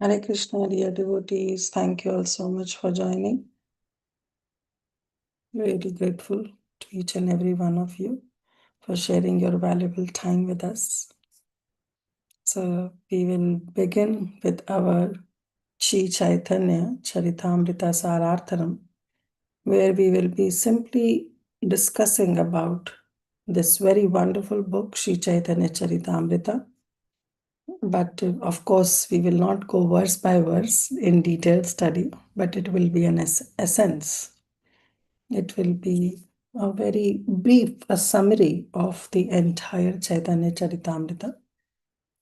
Hare Krishna, dear devotees. Thank you all so much for joining. Really grateful to each and every one of you for sharing your valuable time with us. So we will begin with our Śrī Caitanya-caritāmṛta-sārārtham, where we will be simply discussing about this very wonderful book, Śrī Caitanya-caritāmṛta. But of course, we will not go verse by verse in detailed study, but it will be an essence. It will be a very brief, a summary of the entire Chaitanya Charitamrita.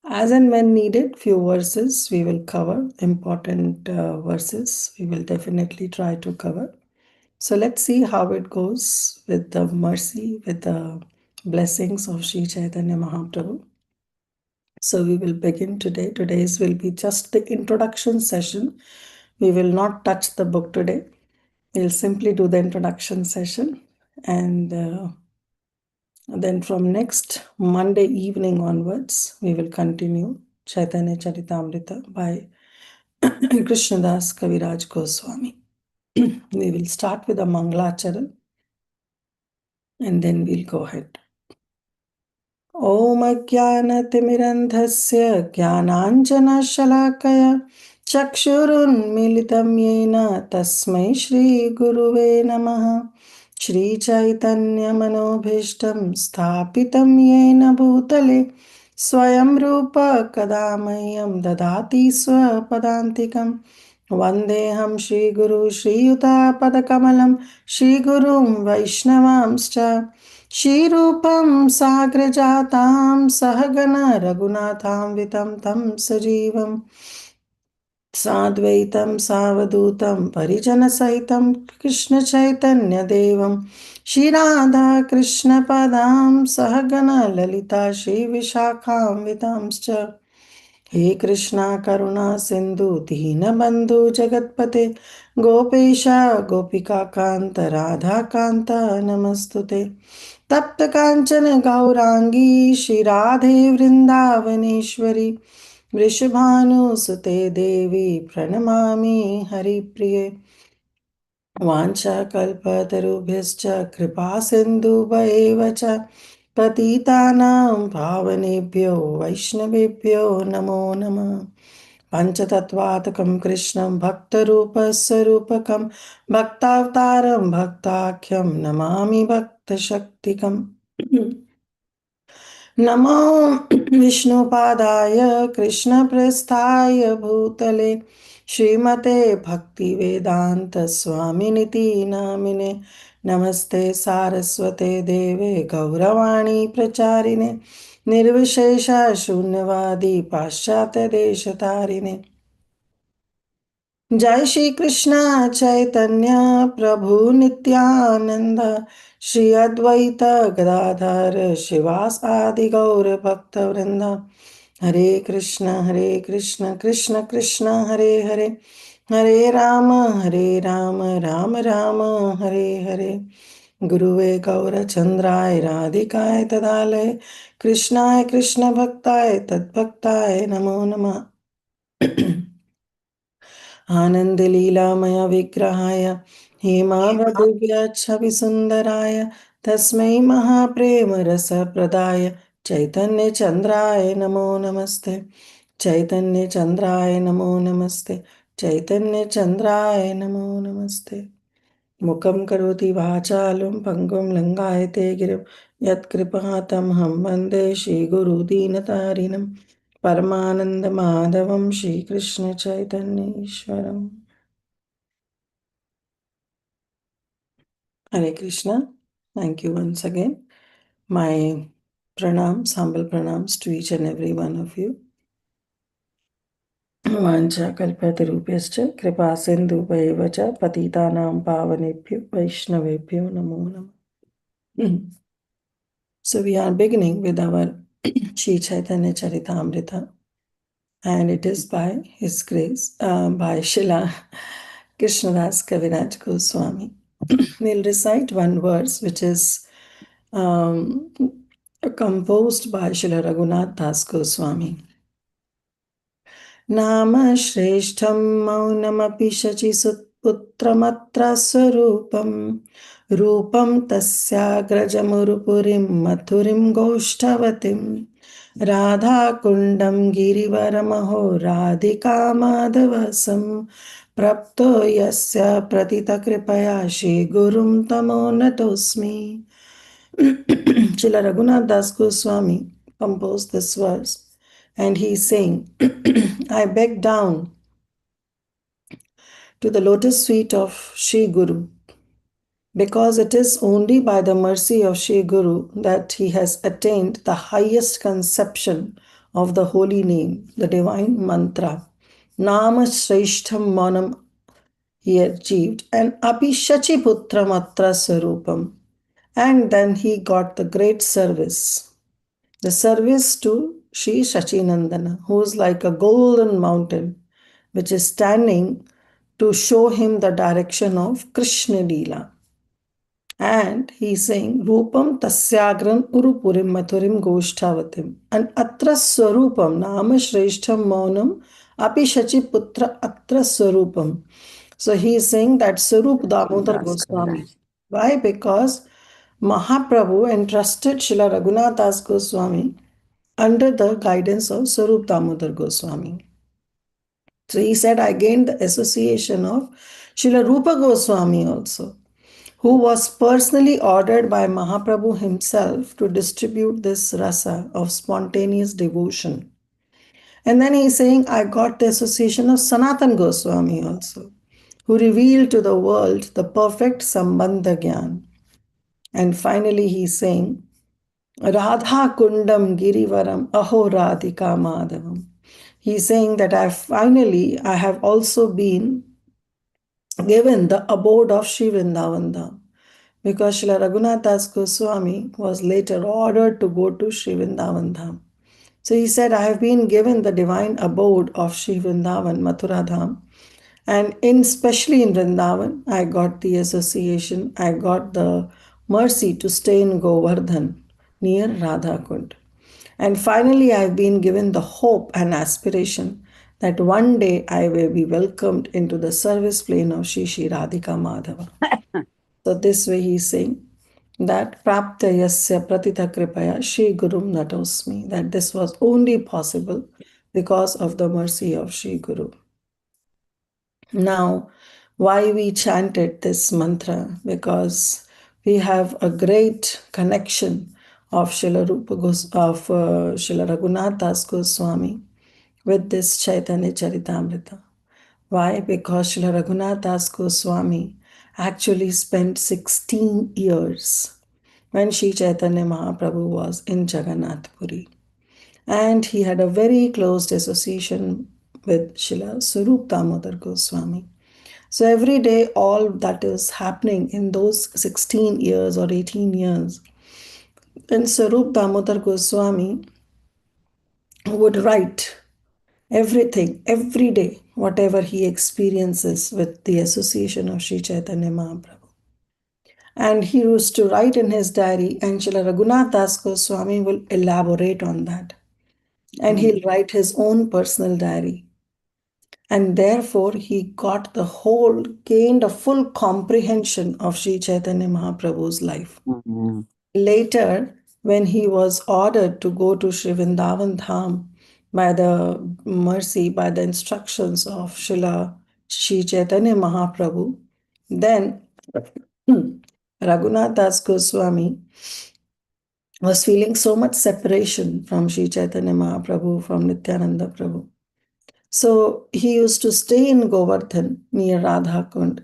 As and when needed, few verses we will cover, important verses we will definitely try to cover. So let's see how it goes with the mercy, with the blessings of Śrī Chaitanya Mahaprabhu. So we will begin today. Today's will be just the introduction session. We will not touch the book today. We'll simply do the introduction session. And then from next Monday evening onwards, we will continue Chaitanya Charitamrita by Krishnadas Kaviraj Goswami. We will start with a Mangalacharan and then we'll go ahead. Om Ajnanatimirandhasya Jnananjana-shalakaya Chakshurunmilitam Yena Tasmai Shri Guruve Namaha Śrī Caitanya-manobhishtam Sthapitam Yena Bhutale Swayam Rupa Kadamahyam Dadati Swapadantikam Vandeham Shri Guru Shri Yuta Padakamalam Shri Gurum Vaishnavamscha Shrirupam Sagrajatam Sahagana Raghunatham Vitam Tam Sajivam Sadvaitam Savadutam Parijana Sahitam Krishna Chaitanya Devam Shri Radha Krishna Padam Sahagana Lalita Shri Vishakham Vitamscha He Krishna Karuna Sindhu Dina Bandhu Jagatpate Gopesha Gopika Kanta Radha Kanta Namastute तप्त कांचन गौरांगी श्री राधे वृंदावनेश्वरी वृषभानुसुते देवी प्रणमामि हरिप्रिये वाञ्छाकल्पतरुभ्यश्च कृपा सिन्धुभ्येव च पतितानां पावनेभ्यो वैष्णवेभ्यो नमो नमः पंचतत्वात्मकं कृष्णं भक्तरूपस्वरूपकं भक्तावतारं भक्ताख्यं नमामि भक्तशक्तिकम् नमो विष्णुपादाय कृष्णप्रेष्ठाय भूतले श्रीमते भक्तिवेदान्तस्वामिनिति नामिने नमस्ते सारस्वते देवे गौरवाणी प्रचारिणे निर्विशेष शून्यवादी पाश्चात्यदेशतारिणे जय श्री कृष्ण चैतन्य प्रभु नित्यानंद श्री अद्वैत गदाधर शिवासादि गौर भक्त वृंद हरे कृष्ण कृष्ण कृष्ण हरे हरे हरे राम राम राम हरे हरे गुरुवे गौरचंद्राय राधिकाय तदालय कृष्णाय कृष्ण भक्ताय तद्भक्ताय नमो नमः आनंद लीलामय विग्रहाय हेमावदिव्यच्छविसुन्दराय तस्मै महाप्रेम रसप्रदाय चैतन्य चंद्राय नमो नमस्ते चैतन्य चंद्राय नमो नमस्ते चैतन्य चंद्राय नमो नमस्ते मुखं करोति वाचालं पंगुं लंघायते गिरिं यत्कृपातमहं वन्दे श्रीगुरुदीनतारिणं परमानंद माधवम Shri Krishna चैतन्येश्वरम Hare Krishna. Thank you once again. My pranams, humble pranams to each and every one of you. Vancha kalpatarubhyascha kripa sindhubhaiva cha patitanam pavanebhyo vaishnavebhyo namo namah. So we are beginning with our Śrī Caitanya Charitamrita. And it is by His Grace, by Srila Krishnadas Kaviraj Goswami. We'll recite one verse which is composed by Srila Raghunath Das Goswami. Nama Shreshtham Maunamapi Shachi Sutputramatra Swarupam Rupam Tasya Grajamurupurim Mathurim Goshtavatim Radha Kundam Girivaramaho Radhika Madhavasam Prapto Yasya Pratita Kripaya Shri Gurum Tamo Natosmi. Srila Raghunath Das Goswami composed this verse, and he is saying, I beg down to the lotus feet of Shri Guru, because it is only by the mercy of Shri Guru that he has attained the highest conception of the holy name, the divine mantra. Nama Shreshtham Manam he achieved, and Api Shachi Putram Atra Sarupam. And then he got the great service, the service to Sri Shachinandana, who is like a golden mountain, which is standing to show him the direction of Krishna Leela. And he's saying, Rupam Tasyagram Urupurim Mathurim Goshtavatim. And Atra Swarupam, Nama Shreshtham Maunam, Api Shachi Putra Atra Swarupam. So he is saying that Sarup Damodar Goswami. Why? Because Mahaprabhu entrusted Srila Raghunath Das Goswami under the guidance of Sarup Damodar Goswami. So he said, I gained the association of Srila Rupa Goswami also, who was personally ordered by Mahaprabhu himself to distribute this rasa of spontaneous devotion. And then he's saying, I got the association of Sanatan Goswami also, who revealed to the world the perfect Sambandha Gyan. And finally he's saying, Radha Kundam Girivaram Aho Radhika Madhavam. He's saying that I have also been given the abode of Sri Vrindavan Dham, because Srila Raghunath Das Goswami was later ordered to go to Sri Vrindavan Dham. So he said, I have been given the divine abode of Sri Vrindavan, Mathura Dham, and especially in Vrindavan, I got the association, I got the mercy to stay in Govardhan near Radha Kund. And finally, I've been given the hope and aspiration that one day I will be welcomed into the service plane of Shri Shri Radhika Madhava. So this way he's saying that Prapta Yasya Pratita Kripaya Shri Gurum Natosmi, that this was only possible because of the mercy of Shri Guru. Now, why we chanted this mantra? Because we have a great connection of Srila Raghunath Das Goswami with this Caitanya-caritāmṛta. Why? Because Srila Raghunath Das Goswami actually spent 16 years when Śrī Caitanya Mahaprabhu was in Jagannath Puri. And he had a very close association with Srila Swarup Damodar Goswami. So every day, all that is happening in those 16 years or 18 years, and Swarup Damodar Goswami would write everything, every day, whatever he experiences with the association of Śrī Caitanya Mahaprabhu. And he used to write in his diary, and Srila Raghunath Das Goswami will elaborate on that. And he'll write his own personal diary. And therefore, he gained a full comprehension of Śrī Caitanya Mahaprabhu's life. Later, when he was ordered to go to Sri Vrindavan Dham by the instructions of Śrī Caitanya Mahaprabhu, then Raghunath Das Goswami was feeling so much separation from Śrī Caitanya Mahaprabhu, from Nityananda Prabhu. So he used to stay in Govardhan near Radha Kund,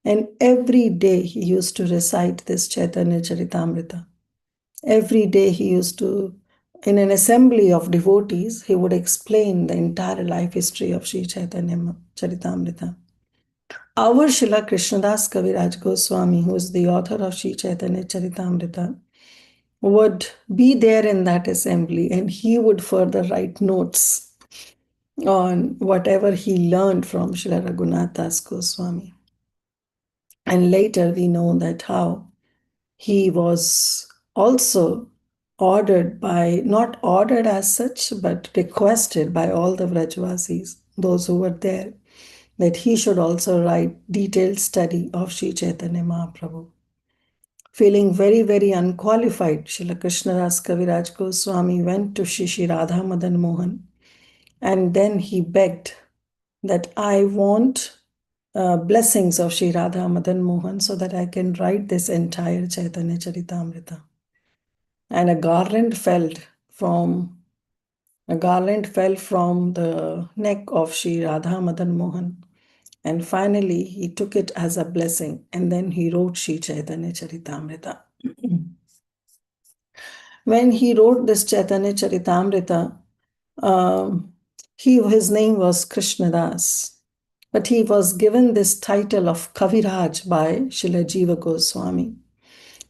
and every day he used to recite this Caitanya-caritāmṛta. Every day he used to, in an assembly of devotees, he would explain the entire life history of Śrī Caitanya-caritāmṛta. Our Srila Krishnadas Kaviraj Goswami, who is the author of Śrī Caitanya-caritāmṛta, would be there in that assembly, and he would further write notes on whatever he learned from Srila Raghunath Das Goswami. And later we know that how he was also ordered not ordered as such, but requested by all the Vrajvasis those who were there, that he should also write detailed study of Śrī Caitanya Mahaprabhu. Feeling very, very unqualified, Srila Krishnadas Kaviraj Goswami went to Shri Radha Madan Mohan, and then he begged that I want blessings of Sri Radha Madan Mohan so that I can write this entire Caitanya-caritāmṛta. And a garland fell from the neck of Sri Radha Madan Mohan. And finally, he took it as a blessing, and then he wrote Śrī Caitanya-caritāmṛta. When he wrote this Caitanya-caritāmṛta, his name was Krishnadas, but he was given this title of Kaviraj by Srila Jiva Goswami,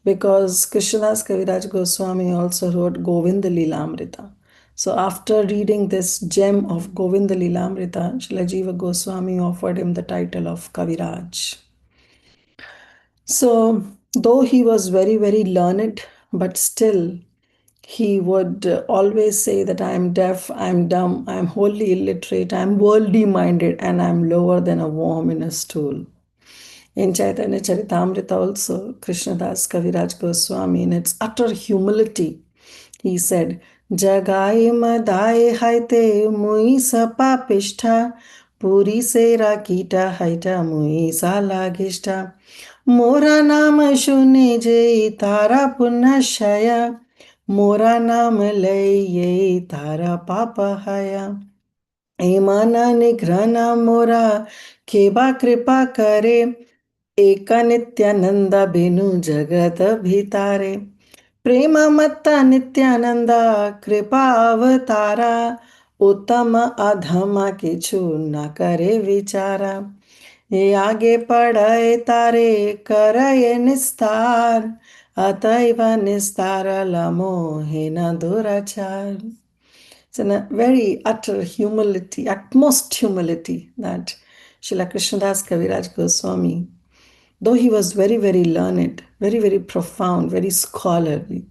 because Krishnadas Kaviraj Goswami also wrote Govinda Lilamrita. So after reading this gem of Govinda Lilamrita, Srila Jiva Goswami offered him the title of Kaviraj. So though he was very, very learned, but still he would always say that I am deaf, I am dumb, I am wholly illiterate, I am worldly minded, and I am lower than a worm in a stool. In Caitanya Caritamrita also, Krishnadas Kaviraj Goswami, in its utter humility, he said, Jagai madai haite mui sapapishta, puri sera kita haita mui salagishta, mora nama shune je tara punashaya, mora naam lay ye tara papa haya. Emana nigrana mora keba kripa kare, eka nityananda binu jagat bhitare. Prema matta nityananda kripa avatara, uttama adhama kichu na kare vichara. ये आगे पढ़ाए तारे करय निस्तार, अतैव निस्तार लमोहेन दुराचार. It's in a very utter humility, utmost humility, that Srila Krishnadas Kaviraj Goswami, though he was very, very learned, very, very profound, very scholarly,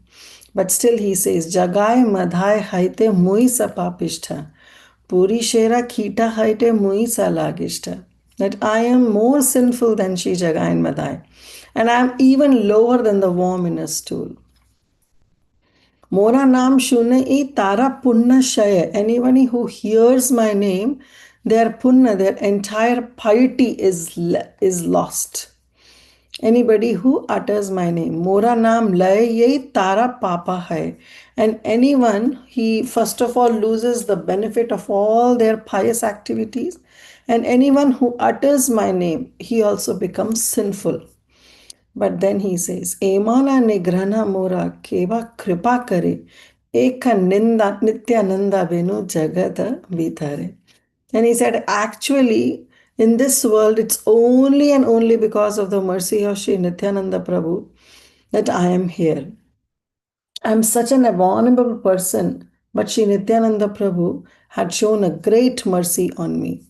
but still he says, Jagai madhai haite mui sapapishta, puri shera khita haite mui salagishta. That I am more sinful than Shri Jagai and Madhai, and I am even lower than the worm in a stool. Mora naam shune e tara punna shaya. Anybody who hears my name, their punna, their entire piety is lost. Anybody who utters my name, Mora naam lay ye tara papa hai. And anyone, he first of all loses the benefit of all their pious activities. And anyone who utters my name, he also becomes sinful. But then he says, Emana nigrana mora keva kripa kare, eka ninda nityananda venu jagata vitare. And he said, actually, in this world, it's only and only because of the mercy of Sri Nityananda Prabhu that I am here. I'm such an abominable person, but Sri Nityananda Prabhu had shown a great mercy on me.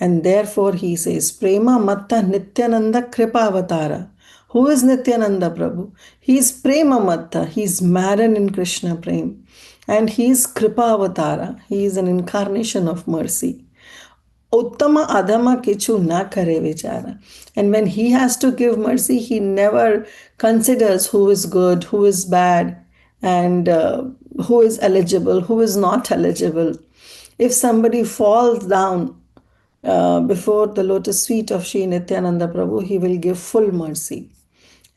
And therefore he says, Prema Matta Nityananda Kripavatara. Who is Nityananda Prabhu? He is Prema Matta. He is maddened in Krishna Prem. And he is Kripavatara. He is an incarnation of mercy. Uttama adama kichu na kare vichara. And when he has to give mercy, he never considers who is good, who is bad, and who is eligible, who is not eligible. If somebody falls down before the lotus feet of Sri Nityananda Prabhu, he will give full mercy.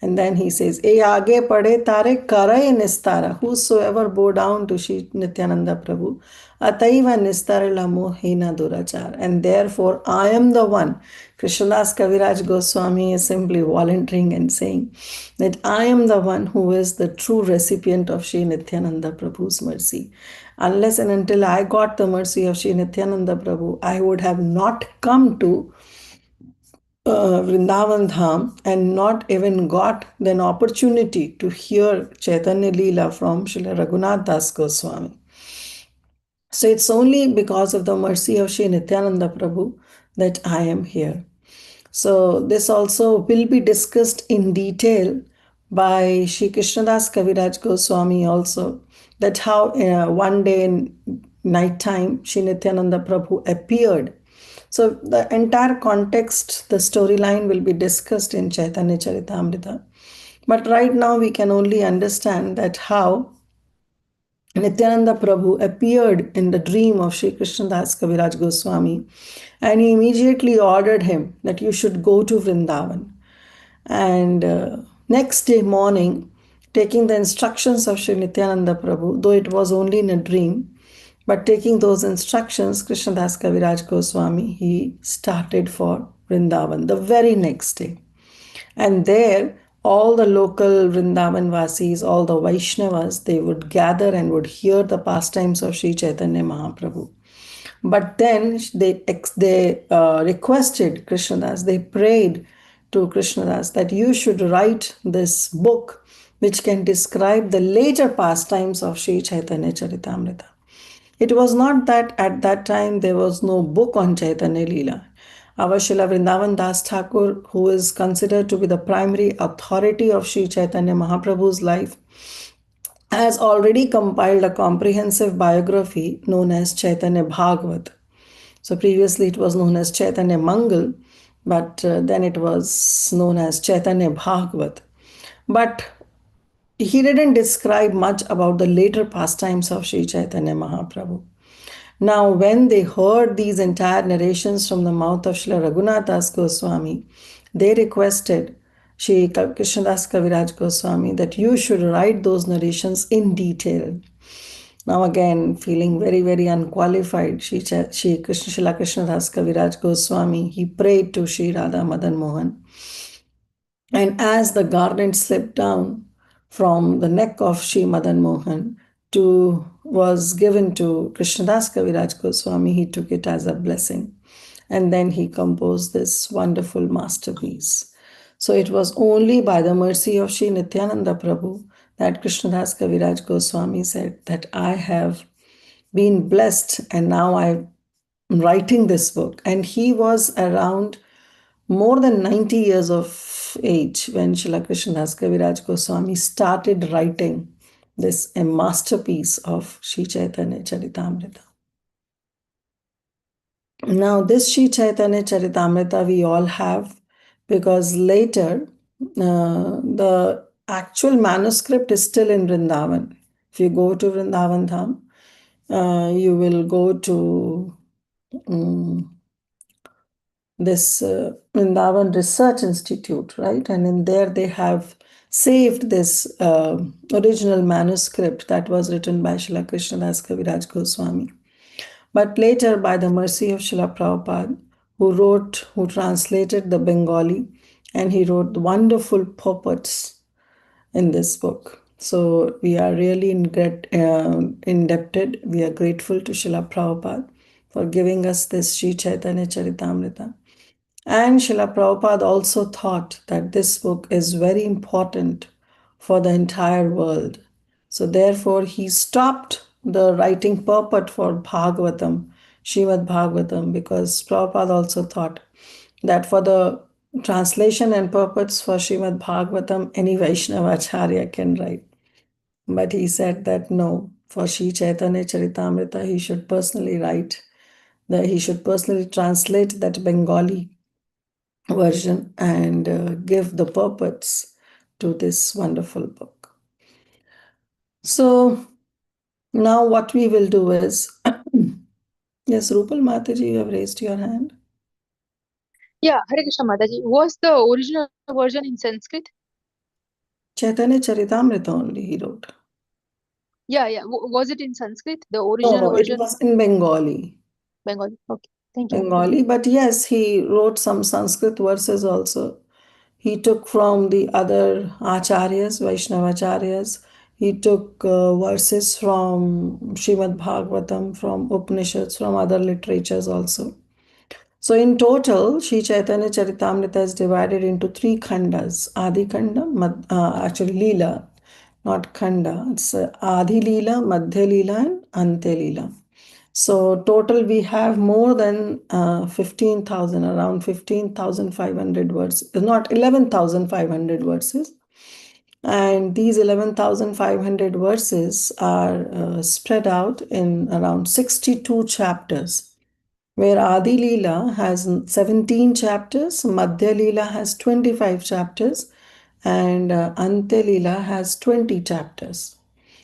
And then he says, E aage pade tare karay nistara. Whosoever bow down to Sri Nityananda Prabhu, ataiva nistara lamo hena durachar. And therefore, I am the one. Krishnadas Kaviraj Goswami is simply volunteering and saying that I am the one who is the true recipient of Sri Nityananda Prabhu's mercy. Unless and until I got the mercy of Sri Nityananda Prabhu, I would have not come to Vrindavan Dham and not even got an opportunity to hear Chaitanya Leela from Srila Raghunath Das Goswami. So it's only because of the mercy of Sri Nityananda Prabhu that I am here. So this also will be discussed in detail by Sri Krishnadas Kaviraj Goswami also, that how one day in night time Sri Nityananda Prabhu appeared So the entire context, the storyline will be discussed in Chaitanya Charitamrita. But right now we can only understand that how Nityananda Prabhu appeared in the dream of Sri Krishnadas Kaviraj Goswami, and he immediately ordered him that you should go to Vrindavan. And next day morning, taking the instructions of Sri Nityananda Prabhu, though it was only in a dream, but taking those instructions, Krishnadas Kaviraj Goswami, he started for Vrindavan the very next day. And there, all the local Vrindavan Vasis, all the Vaishnavas, they would gather and would hear the pastimes of Sri Chaitanya Mahaprabhu. But then they requested Krishnadas, they prayed to Krishnadas that you should write this book which can describe the later pastimes of Śrī Caitanya-caritāmṛta. It was not that at that time there was no book on Chaitanya Leela. Our Srila Vrindavan Das Thakur, who is considered to be the primary authority of Sri Chaitanya Mahaprabhu's life, has already compiled a comprehensive biography known as Chaitanya Bhagavat. So previously it was known as Chaitanya Mangal, but then it was known as Chaitanya Bhagavat. But he didn't describe much about the later pastimes of Sri Chaitanya Mahaprabhu. Now, when they heard these entire narrations from the mouth of Srila Raghunath Das Goswami, they requested Sri Krishnadas Kaviraj Goswami that you should write those narrations in detail. Now again, feeling very, very unqualified, Srila Krishnadas Kaviraj Goswami, he prayed to Sri Radha Madan Mohan. And as the garland slipped down from the neck of Sri Madan Mohan was given to Krishnadas Kaviraj Goswami, he took it as a blessing. And then he composed this wonderful masterpiece. So it was only by the mercy of Sri Nityananda Prabhu that Krishnadas Kaviraj Goswami said that I have been blessed and now I'm writing this book. And he was around more than 90 years of age when Srila Krishnadas Kaviraj Goswami started writing this a masterpiece of Śrī Caitanya-caritāmṛta. Now this Śrī Caitanya-caritāmṛta we all have, because later the actual manuscript is still in Vrindavan. If you go to Vrindavan Dham, you will go to this Vrindavan Research Institute, right? And in there they have saved this original manuscript that was written by Srila Krishnadas Kaviraj Goswami. But later, by the mercy of Srila Prabhupada, who translated the Bengali, and he wrote wonderful purports in this book. So we are really indebted. We are grateful to Srila Prabhupada for giving us this Śrī Caitanya-caritāmṛta. And Srila Prabhupada also thought that this book is very important for the entire world. So therefore, he stopped the writing purport for Bhagavatam, Srimad Bhagavatam, because Prabhupada also thought that for the translation and purports for Srimad Bhagavatam, any Vaishnavacharya can write. But he said that no, for Śrī Caitanya-caritāmṛta, he should personally write, he should personally translate that Bengali version and give the purports to this wonderful book. So now what we will do is, yes, Rupal Mataji, you have raised your hand. Yeah, Hare Krishna Mataji. Was the original version in Sanskrit? Caitanya-caritāmṛta only he wrote. Yeah. Was it in Sanskrit, the original version? It was in Bengali. Bengali. Okay. Thank you. Bengali, but yes, he wrote some Sanskrit verses also. He took from the other acharyas, Vaishnavacharyas. He took verses from Srimad Bhagavatam, from Upanishads, from other literatures also. So in total, Śrī Caitanya-caritāmṛta is divided into 3 khandas. Adi Khanda, actually Leela, not Khanda. It's Adi Leela, Madhya Leela and Ante Leela. So total we have more than 15,000, around 15,500 verses, not 11,500 verses. And these 11,500 verses are spread out in around 62 chapters, where Adi Leela has 17 chapters, Madhya Leela has 25 chapters, and Ante Leela has 20 chapters.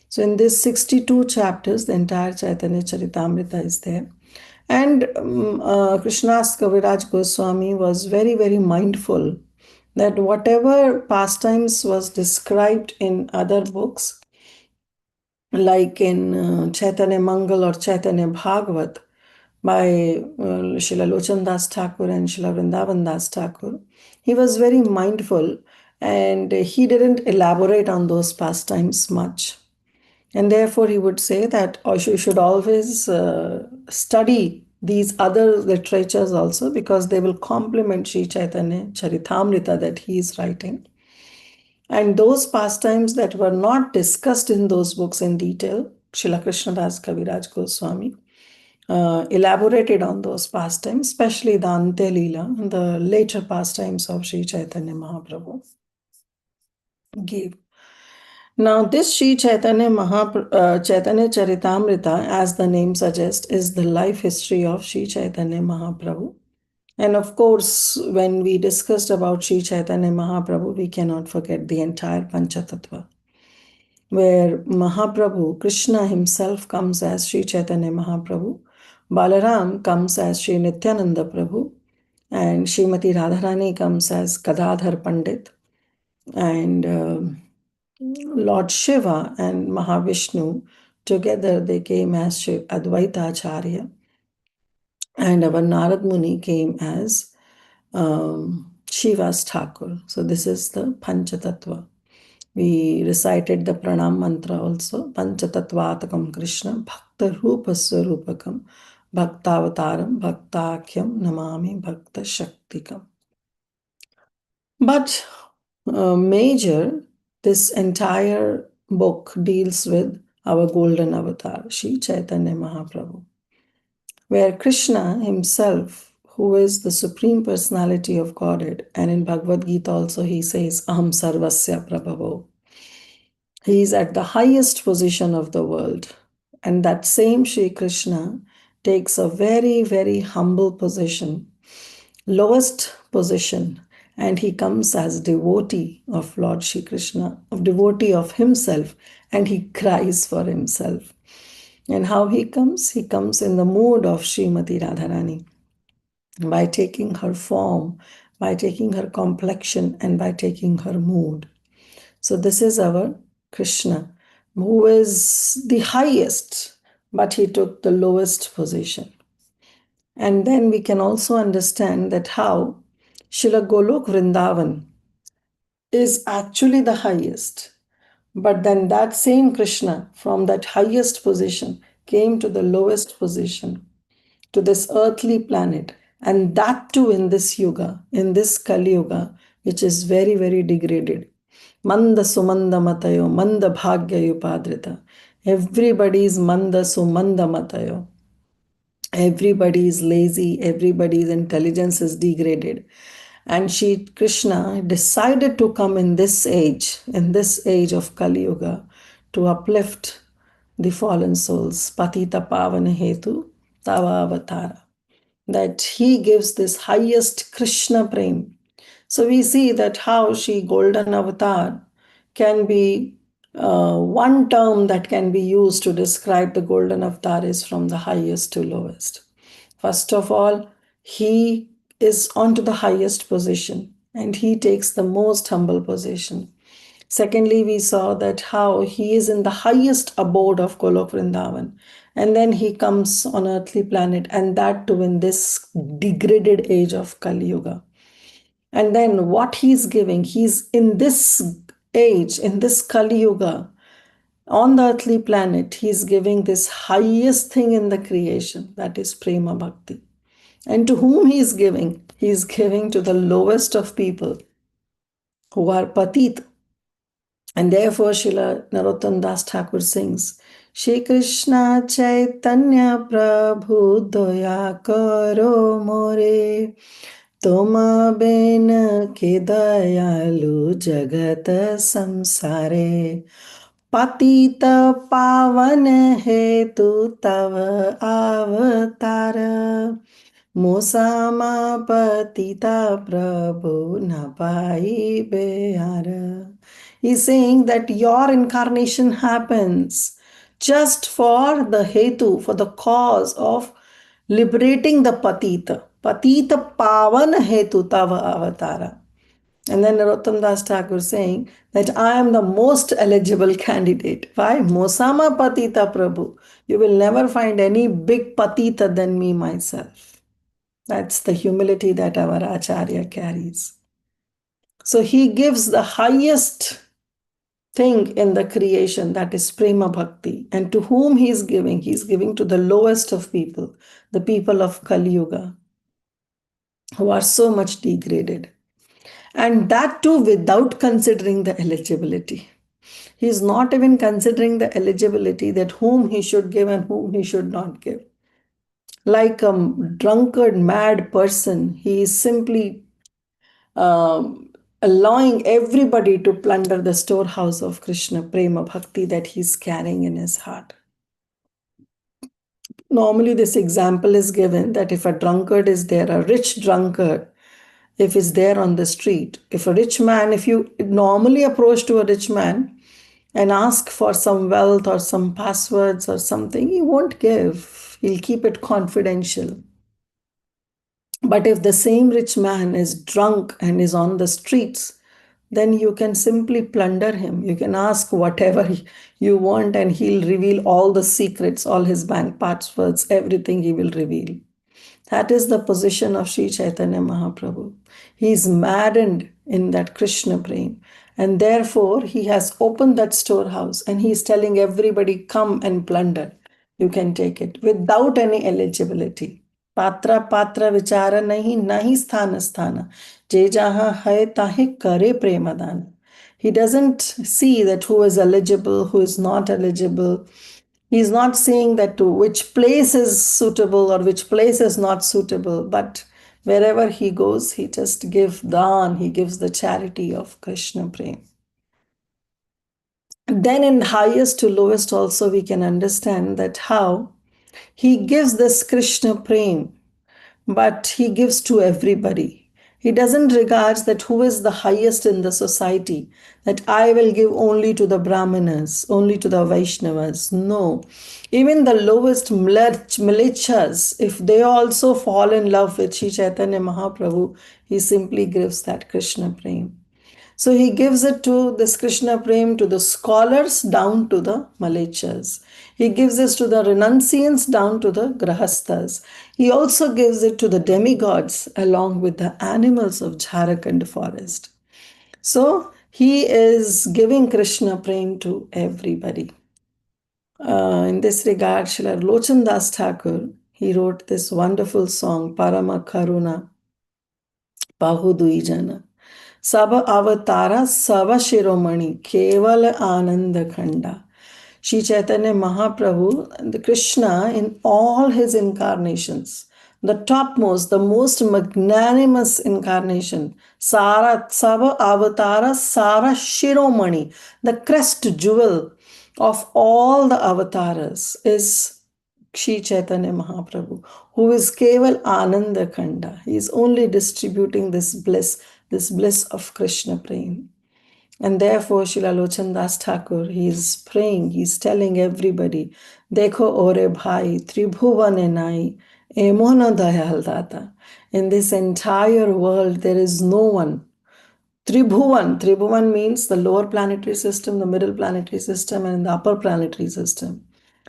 So in this 62 chapters, the entire Chaitanya Charitamrita is there. And Krishna's Kaviraj Goswami was very, very mindful that whatever pastimes was described in other books, like in Chaitanya Mangal or Chaitanya Bhagavat by Srila Lochan Das Thakur and Srila Vrindavan Das Thakur, he was very mindful and he didn't elaborate on those pastimes much. And therefore, he would say that you should always study these other literatures also, because they will complement Śrī Caitanya-caritāmṛta that he is writing. And those pastimes that were not discussed in those books in detail, Srila Krishnadas Kaviraj Goswami elaborated on those pastimes, especially the Ante Leela, the later pastimes of Śrī Caitanya Mahaprabhu gave. Now, this Śrī Caitanya Charitamrita, as the name suggests, is the life history of Śrī Caitanya Mahaprabhu. And of course, when we discussed about Śrī Caitanya Mahaprabhu, we cannot forget the entire Panchatattva, where Mahaprabhu, Krishna himself comes as Śrī Caitanya Mahaprabhu, Balaram comes as Śrī Nityananda Prabhu, and Srimati Radharani comes as Gadadhar Pandit, and Lord Shiva and Mahavishnu, together they came as Advaita Acharya, and our Narad Muni came as Shiva's Thakur. So this is the Panchatattva. We recited the Pranam mantra also. Panchatattvatakam Krishna Bhakta Rupa Swarupakam Bhaktavataram Bhaktakyam Namami Bhakta Shaktikam. But major, this entire book deals with our golden avatar, Śrī Caitanya Mahaprabhu, where Krishna himself, who is the Supreme Personality of Godhead, and in Bhagavad Gita also he says, Aham Sarvasya Prabhavo. He is at the highest position of the world. And that same Śrī Krishna takes a very, very humble position, lowest position, and he comes as devotee of Lord Shri Krishna, of devotee of himself, and he cries for himself. And how he comes? He comes in the mood of Srimati Radharani, by taking her form, by taking her complexion, and by taking her mood. So this is our Krishna, who is the highest, but he took the lowest position. And then we can also understand that how Srila Golok Vrindavan is actually the highest. But then that same Krishna from that highest position came to the lowest position, to this earthly planet. And that too in this yuga, in this Kali Yuga, which is very, very degraded. Manda sumanda matayo, manda bhagya yupadrita. Everybody is manda sumanda matayo. Everybody is lazy, everybody's intelligence is degraded. And Shri Krishna decided to come in this age of Kali Yuga, to uplift the fallen souls. Patita pavana hetu tava avatara. That he gives this highest Krishna prem. So we see that how Shri Golden Avatar can be one term that can be used to describe the Golden Avatar is from the highest to lowest. First of all, he is onto the highest position and he takes the most humble position. Secondly, we saw that how he is in the highest abode of Golok Vrindavan, and then he comes on earthly planet, and that too in this degraded age of Kali Yuga. And then what he's giving, he's in this age, in this Kali Yuga, on the earthly planet, he's giving this highest thing in the creation, that is Prema Bhakti. And to whom he's giving? He's giving to the lowest of people who are patit. And therefore, Srila Narottam Das Thakur sings, Shri Krishna Chaitanya Prabhu Daya Karo More, Toma Ben Ke Dayalu Jagat Samsare, Patita Pavan Hetu Tava Avatara, Mosama patita prabhu na pai behara. He's saying that your incarnation happens just for the hetu, for the cause of liberating the patita. Patita pavana hetu tava avatara. And then Narottam Das Thakur saying that I am the most eligible candidate. Why? Mosama patita prabhu. You will never find any big patita than me myself. That's the humility that our Acharya carries. So he gives the highest thing in the creation, that is prema bhakti. And to whom he is giving? He is giving to the lowest of people, the people of Kali Yuga, who are so much degraded. And that too without considering the eligibility. He is not even considering the eligibility, that whom he should give and whom he should not give. Like a drunkard, mad person, he is simply allowing everybody to plunder the storehouse of Krishna Prema Bhakti that he's carrying in his heart. Normally, this example is given that if a drunkard is there, a rich drunkard, if he's there on the street, if a rich man, if you normally approach to a rich man and ask for some wealth or some passwords or something, he won't give. He'll keep it confidential. But if the same rich man is drunk and is on the streets, then you can simply plunder him. You can ask whatever you want and he'll reveal all the secrets, all his bank passwords, everything he will reveal. That is the position of Śrī Caitanya Mahaprabhu. He is maddened in that Krishna prema. And therefore, he has opened that storehouse and he is telling everybody, come and plunder. You can take it without any eligibility. Patra patra vichara nahi, nahi sthana sthana. Je jaha hai tahe kare premadana. He doesn't see that who is eligible, who is not eligible. He's not saying that to which place is suitable or which place is not suitable, but wherever he goes, he just gives dan, he gives the charity of Krishna prema. Then in highest to lowest also we can understand that how he gives this Krishna prema, but he gives to everybody. He doesn't regard that who is the highest in the society, that I will give only to the Brahmanas, only to the Vaishnavas. No. Even the lowest militias, if they also fall in love with Śrī Caitanya Mahaprabhu, he simply gives that Krishna prema. So he gives it to this Krishna prema to the scholars down to the malechas. He gives this to the renunciants down to the grahasthas. He also gives it to the demigods along with the animals of Jharkhand forest. So he is giving Krishna prema to everybody. In this regard, Srila Lochan Das Thakur, he wrote this wonderful song, Parama Karuna Bahudui Sab avatara sava shiromani keval ananda khanda. Śrī Caitanya Mahaprabhu, the Krishna in all his incarnations, the topmost, the most magnanimous incarnation, Sava avatara Sara Shiromani, the crest jewel of all the avatars is Śrī Caitanya Mahaprabhu, who is Keval Ananda Khanda. He is only distributing this bliss of Krishna prema. And therefore, Srila Lochan Das Thakur, he is praying, he is telling everybody, Dekho ore bhai, tribhuvane nai, emona dayal data. In this entire world, there is no one. Tribhuvan means the lower planetary system, the middle planetary system, and the upper planetary system.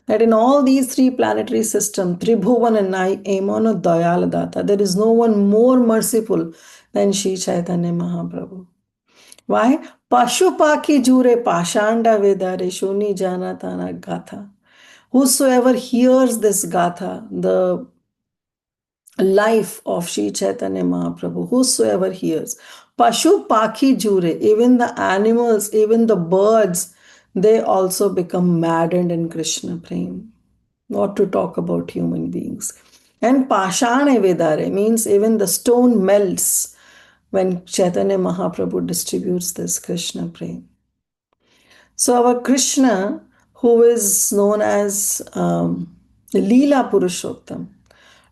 That in all these three planetary systems, Tribhuvan and Nai Emono Dayal Data, there is no one more merciful than Śrī Caitanya Mahaprabhu. Why? Pashupaki jure pashanda vedare shuni jana tana gatha. Whosoever hears this gatha, the life of Śrī Caitanya Mahaprabhu, whosoever hears, Pashu Pakhi Jure, even the animals, even the birds, they also become maddened in Krishna prema. Not to talk about human beings. And Pashane Vedare means even the stone melts when Chaitanya Mahaprabhu distributes this Krishna prema. So our Krishna, who is known as Leela Purushottam,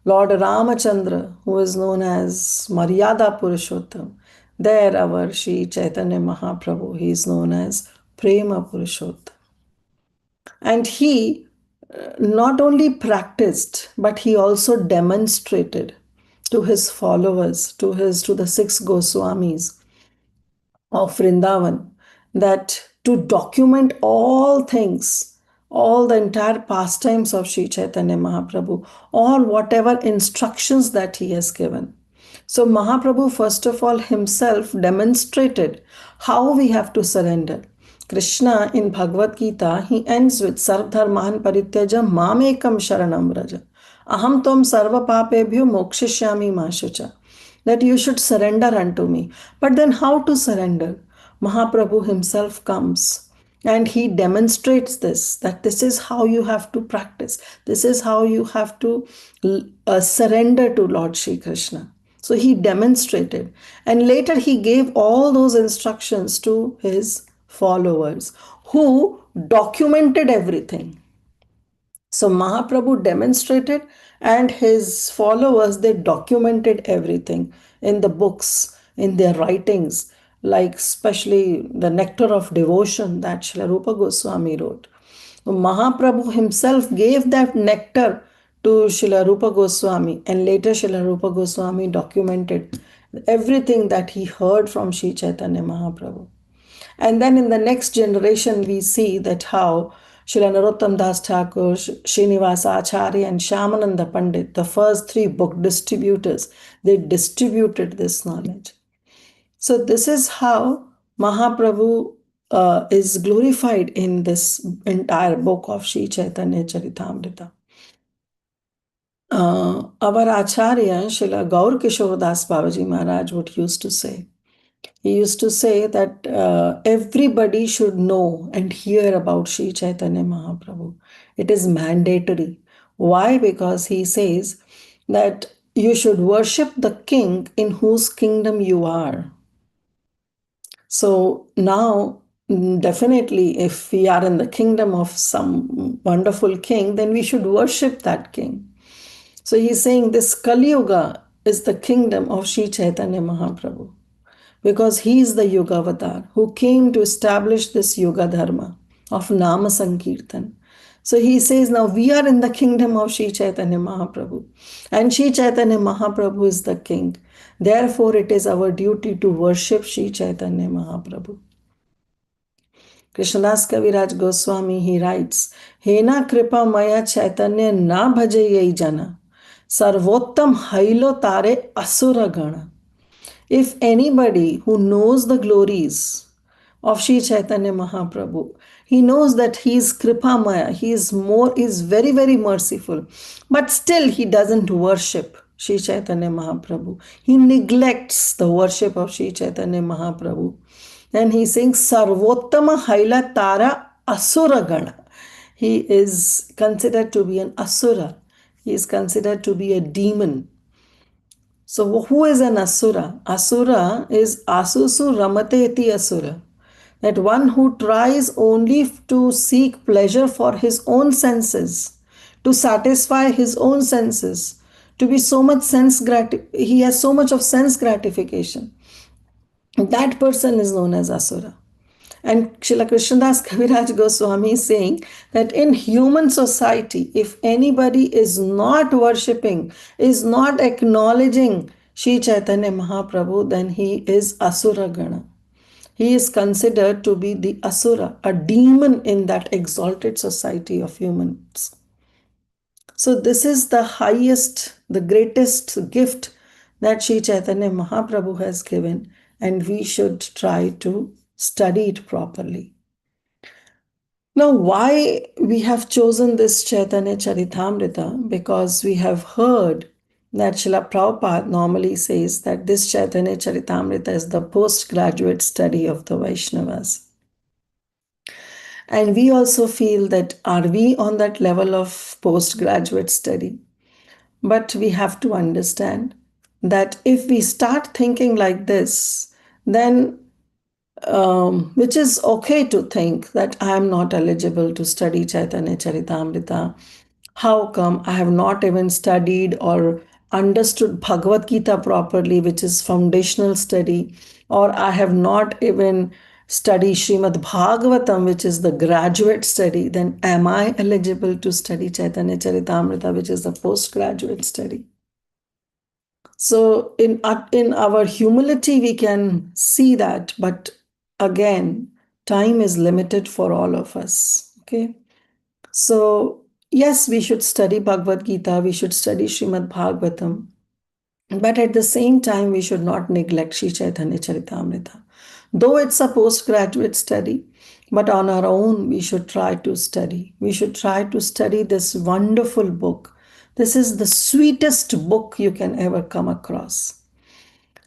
Lord Ramachandra, who is known as Maryada Purushottam. There our Śrī Caitanya Mahaprabhu, he is known as Prema Purushottam. And he not only practiced, but he also demonstrated to his followers, to the six Goswamis of Vrindavan, that to document all things, all the entire pastimes of Sri Chaitanya Mahaprabhu, or whatever instructions that he has given. So Mahaprabhu, first of all, himself demonstrated how we have to surrender. Krishna in Bhagavad Gita, he ends with Sarvdharman Parityaja Mamekam Sharanam Vraja. Aham Tom Sarva Papebhyo Mokshishyami Mashucha. That you should surrender unto me. But then how to surrender? Mahaprabhu himself comes and he demonstrates this, that this is how you have to practice. This is how you have to surrender to Lord Shri Krishna. So he demonstrated. And later he gave all those instructions to his followers who documented everything. So Mahaprabhu demonstrated and his followers, they documented everything in the books, in their writings, like especially the Nectar of Devotion that Srila Rupa Goswami wrote. So Mahaprabhu himself gave that nectar to Srila Rupa Goswami, and later Srila Rupa Goswami documented everything that he heard from Sri Chaitanya Mahaprabhu. And then in the next generation, we see that how Srila Narottam Das Thakur, Srinivasa Acharya, and Shyamananda Pandit, the first three book distributors, they distributed this knowledge. So this is how Mahaprabhu is glorified in this entire book of Śrī Caitanya-caritāmṛta. Our Acharya, Srila Gaur Kishore Das Babaji Maharaj, would used to say, he used to say that everybody should know and hear about Sri Chaitanya Mahaprabhu. It is mandatory. Why? Because he says that you should worship the king in whose kingdom you are. So now, definitely, if we are in the kingdom of some wonderful king, then we should worship that king. So he's saying this Kali Yuga is the kingdom of Sri Chaitanya Mahaprabhu, because he is the Yuga avatar who came to establish this Yuga Dharma of Nama Sankirtan. So he says, now we are in the kingdom of Sri Chaitanya Mahaprabhu, and Sri Chaitanya Mahaprabhu is the king. Therefore, it is our duty to worship Sri Chaitanya Mahaprabhu. Krishnadas Kaviraj Goswami, he writes, Hena kripa maya Chaitanya na bhaje yai jana, sarvottam hailo tare asura gana. If anybody who knows the glories of Sri Chaitanya Mahaprabhu, he knows that he is Kripamaya, he is very, very merciful, but still he doesn't worship Sri Chaitanya Mahaprabhu. He neglects the worship of Sri Chaitanya Mahaprabhu. Then he sings Sarvottama Haila Tara Asura Gana. He is considered to be an Asura. He is considered to be a demon. So who is an Asura? Asura is Asusu Ramateti Asura. That one who tries only to seek pleasure for his own senses, to satisfy his own senses, to be so much he has so much of sense gratification. That person is known as Asura. And Srila Krishnadas Kaviraj Goswami is saying that in human society, if anybody is not worshipping, is not acknowledging Sri Chaitanya Mahaprabhu, then he is Asura Gana. He is considered to be the Asura, a demon in that exalted society of humans. So this is the highest, the greatest gift that Sri Chaitanya Mahaprabhu has given, and we should try to study it properly. Now, why we have chosen this Chaitanya Charitamrita? Because we have heard that Srila Prabhupada normally says that this Chaitanya Charitamrita is the postgraduate study of the Vaishnavas. And we also feel that are we on that level of postgraduate study? But we have to understand that if we start thinking like this, then which is okay to think that I am not eligible to study Chaitanya Charitamrita, How come I have not even studied or understood Bhagavad Gita properly, which is foundational study, or I have not even studied Srimad Bhagavatam, which is the graduate study, then am I eligible to study Chaitanya Charitamrita, which is the postgraduate study? So in our humility, we can see that, but again, time is limited for all of us. Okay. So yes, we should study Bhagavad Gita, we should study Srimad Bhagavatam, but at the same time, we should not neglect Śrī Caitanya-caritāmṛta. Though it's a postgraduate study, but on our own, we should try to study. We should try to study this wonderful book. This is the sweetest book you can ever come across.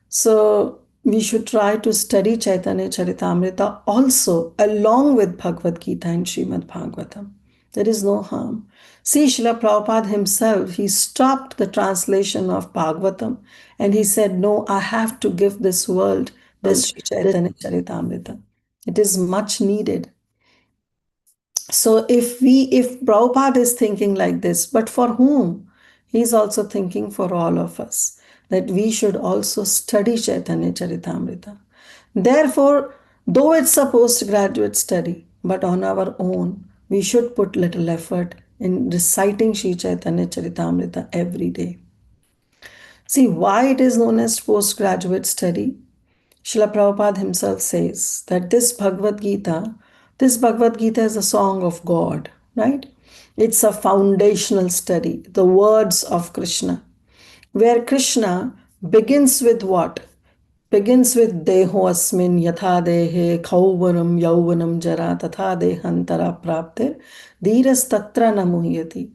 So we should try to study Chaitanya Charitamrita also along with Bhagavad Gita and Srimad Bhagavatam. There is no harm. See, Srila Prabhupada himself, he stopped the translation of Bhagavatam and he said, no, I have to give this world this Sri Chaitanya Charitamrita. It is much needed. So if Prabhupada is thinking like this, but for whom? He's also thinking for all of us, that we should also study Chaitanya Charitamrita. Therefore, though it's a postgraduate study, but on our own, we should put little effort in reciting Sri Chaitanya Charitamrita every day. See why it is known as postgraduate study. Srila Prabhupada himself says that this Bhagavad Gita is a song of God, right? It's a foundational study, the words of Krishna, where Krishna begins with what? Begins with Deho asmin yatha dehe kauvaram yauvanam jara tatha dehantara praptir dhiras tatra namuhyati.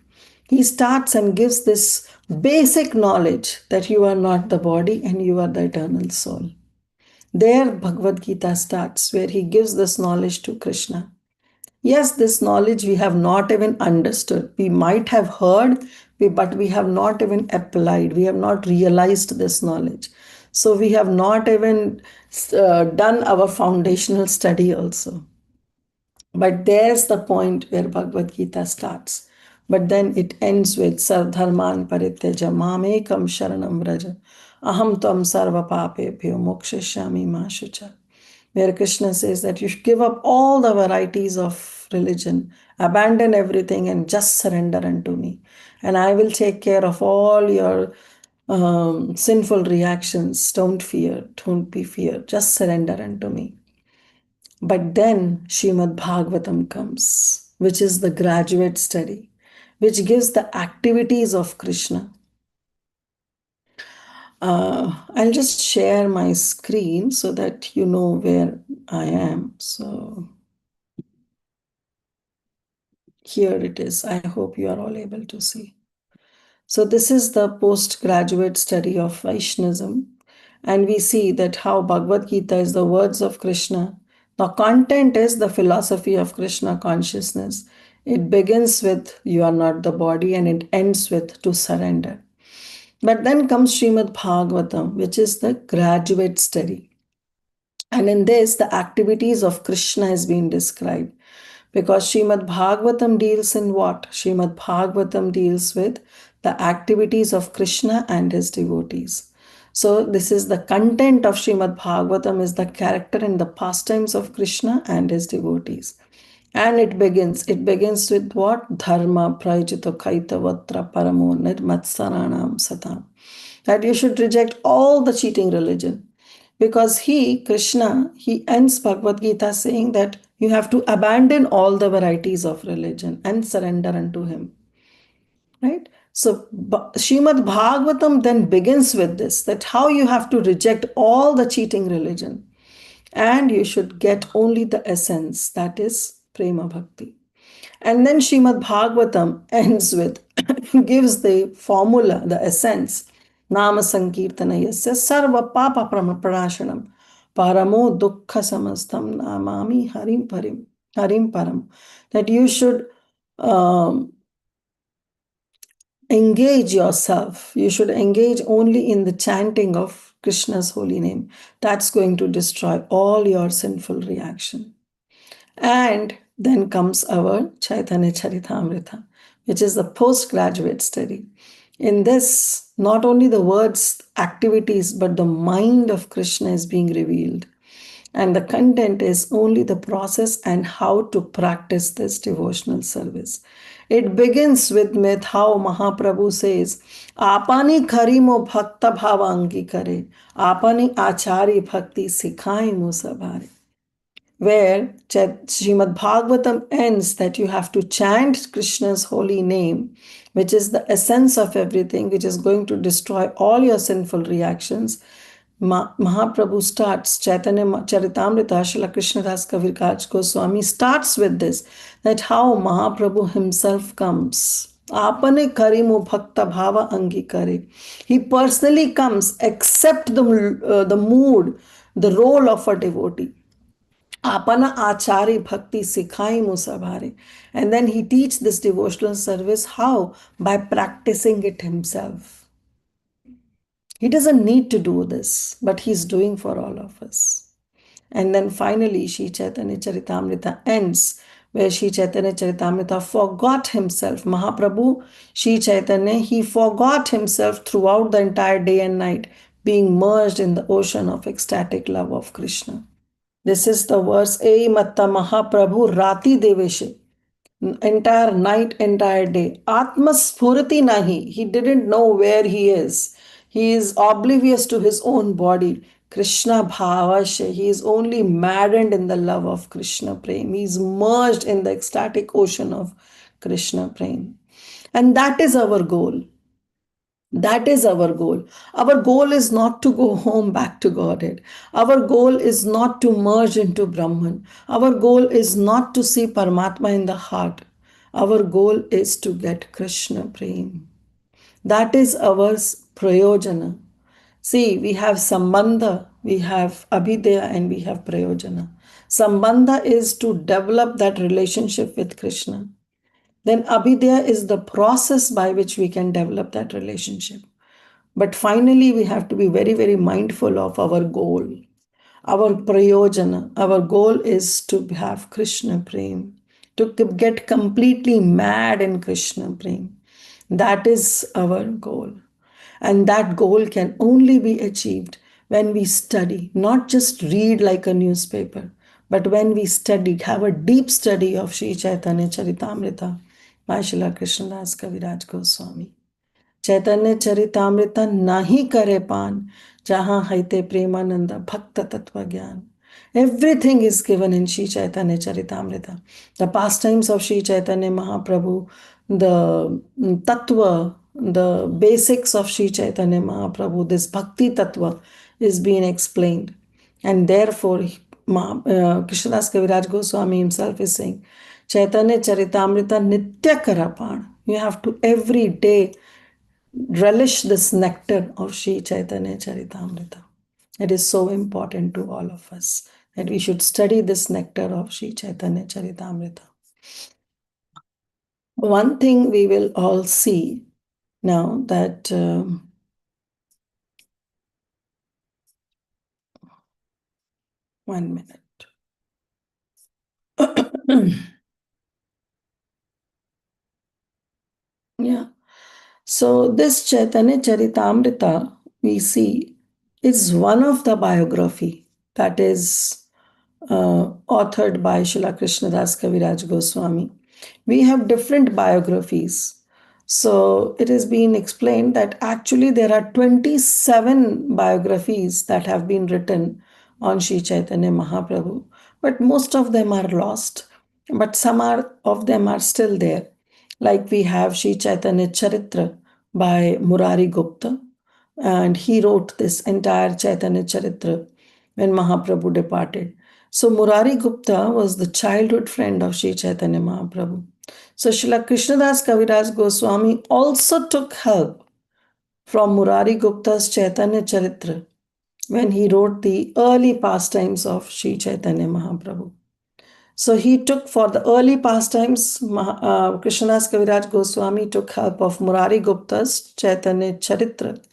He starts and gives this basic knowledge that you are not the body and you are the eternal soul. There, Bhagavad Gita starts, where he gives this knowledge to Krishna. Yes, this knowledge we have not even understood. We might have heard, but we have not even applied. We have not realized this knowledge. So we have not even done our foundational study also. But there's the point where Bhagavad Gita starts. But then it ends with Sardharman Parityaja Mamekam Sharanam Vraja Aham Tvam Sarva Papebhyo Mokshishami Ma Shucha. Where Krishna says that you should give up all the varieties of religion, abandon everything and just surrender unto me. And I will take care of all your sinful reactions. Don't fear, don't be feared, just surrender unto me. But then Srimad Bhagavatam comes, which is the graduate study, which gives the activities of Krishna. I'll just share my screen so that you know where I am. So here it is. I hope you are all able to see. So this is the postgraduate study of Vaishnavism. And we see that how Bhagavad Gita is the words of Krishna. The content is the philosophy of Krishna consciousness. It begins with you are not the body and it ends with to surrender. But then comes Srimad Bhagavatam, which is the graduate study. And in this, the activities of Krishna has been described. Because Srimad Bhagavatam deals in what? Srimad Bhagavatam deals with the activities of Krishna and his devotees. So this is the content of Srimad Bhagavatam is the character and the pastimes of Krishna and his devotees. And it begins with what? Dharma prajito kaitavatra paramo nirmatsaranam satam. That you should reject all the cheating religion. Because Krishna, he ends Bhagavad Gita saying that you have to abandon all the varieties of religion and surrender unto him. Right? So Srimad Bhagavatam then begins with this, that how you have to reject all the cheating religion and you should get only the essence, that is Prema Bhakti. And then Srimad Bhagavatam ends with, gives the formula, the essence, Nama Sankirtana Yasya Sarva Papa Pranashanam Paramo Dukkha Samastam Namami Harim Param. That you should engage yourself. You should engage only in the chanting of Krishna's holy name. That's going to destroy all your sinful reaction. And then comes our Chaitanya Charitamrita, which is the postgraduate study. In this, not only the words, activities, but the mind of Krishna is being revealed. And the content is only the process and how to practice this devotional service. It begins with how Mahaprabhu says, Apani khari mo bhakta bhavangi kare, apani achari bhakti sikhai mo sabhare. Where Srimad Bhagavatam ends that you have to chant Krishna's holy name, which is the essence of everything, which is going to destroy all your sinful reactions. Mahaprabhu starts, Chaitanya Charitamrita, Srila Krishnadas Kaviraj Goswami starts with this, that how Mahaprabhu himself comes. Apane karimu bhakta bhava angikare. He personally comes, accept the mood, the role of a devotee. Apana achari bhakti sikhai musabhare. And then he teaches this devotional service how? By practicing it himself. He doesn't need to do this, but he's doing for all of us. And then finally, Śrī Caitanya-caritāmṛta ends, where Śrī Caitanya-caritāmṛta forgot himself. Mahaprabhu, Śrī Caitanya, he forgot himself throughout the entire day and night, being merged in the ocean of ecstatic love of Krishna. This is the verse, Ei Matta Mahaprabhu Rati Deveshe. Entire night, entire day. Atma Spurati Nahi. He didn't know where he is. He is oblivious to his own body. Krishna Bhavashe. He is only maddened in the love of Krishna Prem. He is merged in the ecstatic ocean of Krishna Prem. And that is our goal. That is our goal. Our goal is not to go home back to Godhead. Our goal is not to merge into Brahman. Our goal is not to see Paramatma in the heart. Our goal is to get Krishna Prem. That is our prayojana. See, we have Sambandha, we have Abhidaya, and we have Prayojana. Sambandha is to develop that relationship with Krishna. Then Abhidaya is the process by which we can develop that relationship. But finally, we have to be very, very mindful of our goal, our prayojana. Our goal is to have Krishna Prem, to get completely mad in Krishna Prem. That is our goal. And that goal can only be achieved when we study, not just read like a newspaper, but when we study, have a deep study of Śrī Caitanya-caritāmṛta by Srila Krishnadas Kaviraj Goswami. चैतन्य चरितामृत नाही करे पान जहाँ हैते प्रेमानंद भक्त तत्व ज्ञान. Everything is given in Śrī Caitanya-caritāmṛta. The pastimes of Śrī Caitanya Mahaprabhu, the tattva, the basics of Śrī Caitanya Mahaprabhu, this bhakti tattva is being explained. And therefore, Krishnadas Kaviraj Goswami himself is saying, Chaitanya Charitamrita Nitya Karapaan. You have to every day relish this nectar of Śrī Caitanya-caritāmṛta. It is so important to all of us that we should study this nectar of Śrī Caitanya-caritāmṛta. One thing we will all see now that one minute. Yeah. So this Chaitanya Charitamrita we see is one of the biography that is authored by Srila Krishnadas Kaviraj Goswami. We have different biographies. So it is being explained that actually there are 27 biographies that have been written on Śrī Caitanya Mahaprabhu, but most of them are lost, but some of them are still there. Like we have Śrī Caitanya-Charitra by Murari Gupta, and he wrote this entire Caitanya-Charitra when Mahaprabhu departed. So Murari Gupta was the childhood friend of Śrī Caitanya Mahaprabhu. So Srila Krishnadas Kaviraj Goswami also took help from Murari Gupta's Chaitanya Charitra when he wrote the early pastimes of Śrī Caitanya Mahaprabhu. So he took for the early pastimes, Krishnadas Kaviraj Goswami took help of Murari Gupta's Chaitanya Charitra.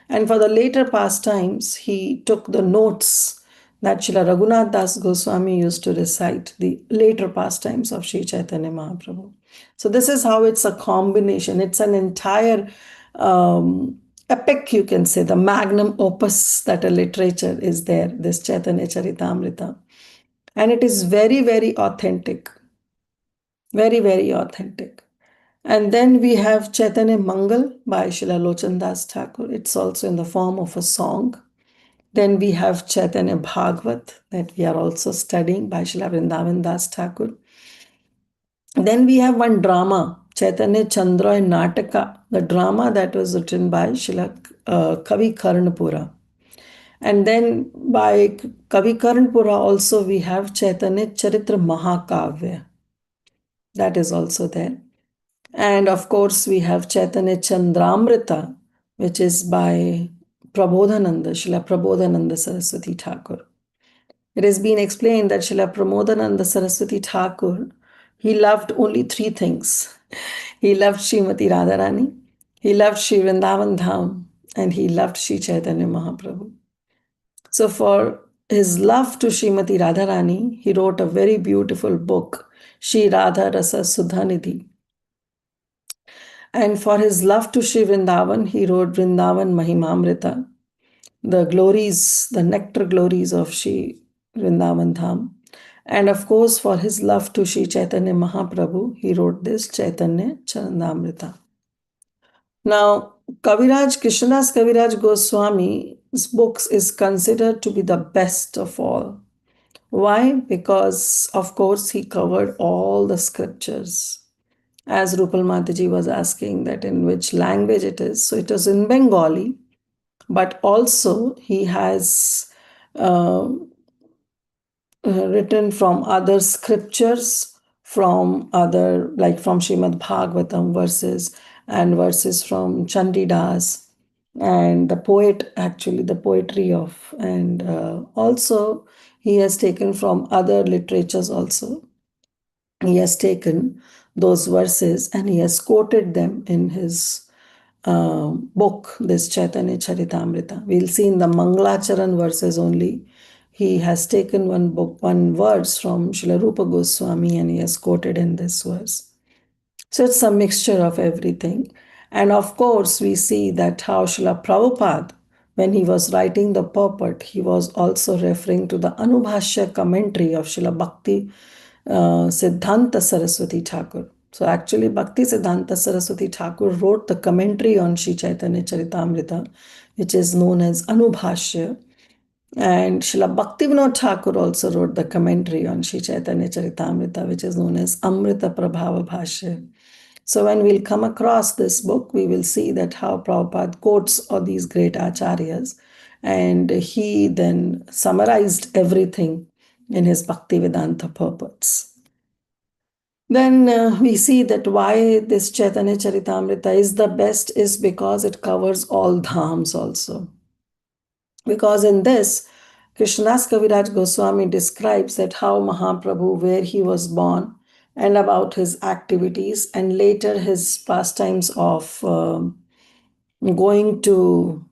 And for the later pastimes, he took the notes that Srila Raghunath Das Goswami used to recite, the later pastimes of Śrī Caitanya Mahaprabhu. So this is how it's a combination. It's an entire epic, you can say, the magnum opus that a literature is there, this Chaitanya Charitamrita. And it is very, very authentic. Very, very authentic. And then we have Chaitanya Mangal by Srila Lochan Das Thakur. It's also in the form of a song. Then we have Chaitanya Bhagavat that we are also studying by Srila Vrindavan Das Thakur. Then we have one drama, Chaitanya Chandra and Nataka, the drama that was written by Srila Kavi Karnapura. And then by Kavi Karnapura also we have Chaitanya Charitra Mahakavya. That is also there. And of course, we have Chaitanya Chandramrita, which is by Prabodhananda, Srila Prabodhananda Saraswati Thakur. It has been explained that Srila Prabodhananda Saraswati Thakur, he loved only three things. He loved Srimati Radharani, he loved Sri Vrindavan Dham, and he loved Sri Chaitanya Mahaprabhu. So for his love to Srimati Radharani, he wrote a very beautiful book, Shri Radha Rasa Sudhanidhi. And for his love to Sri Vrindavan, he wrote Vrindavan Mahimamrita, the glories, the nectar glories of Sri Vrindavan Dham. And of course, for his love to Sri Chaitanya Mahaprabhu, he wrote this Chaitanya Charanamrita. Now, Krishnadas Kaviraj Goswami's books is considered to be the best of all. Why? Because, of course, he covered all the scriptures. As Rupal Mataji was asking that in which language it is. So it is in Bengali, but also he has written from other scriptures, from other, like from Srimad Bhagavatam verses and verses from Chandidas and the poet, actually the poetry of, and also he has taken from other literatures also. He has taken those verses and he has quoted them in his book, this Chaitanya Charitamrita. We'll see in the Mangalacharan verses only. He has taken one verse from Srila Rupa Goswami and he has quoted in this verse. So it's a mixture of everything. And of course, we see that how Srila Prabhupada, when he was writing the purport, he was also referring to the Anubhashya commentary of Srila Bhakti Siddhanta Saraswati Thakur. So actually, Bhakti Siddhanta Saraswati Thakur wrote the commentary on Śrī Caitanya Caritāmṛta, which is known as Anubhashya. And Srila Bhaktivinoda Thakur also wrote the commentary on Śrī Caitanya Caritāmṛta, which is known as Amrita Prabhava Bhashya. So when we'll come across this book, we will see that how Prabhupada quotes all these great acharyas, and he then summarized everything in his Bhaktivedanta purports. Then we see that why this Chaitanya Charitamrita is the best is because it covers all dhams also. Because in this, Krishnadas Kaviraj Goswami describes that how Mahaprabhu, where he was born, and about his activities, and later his pastimes of going to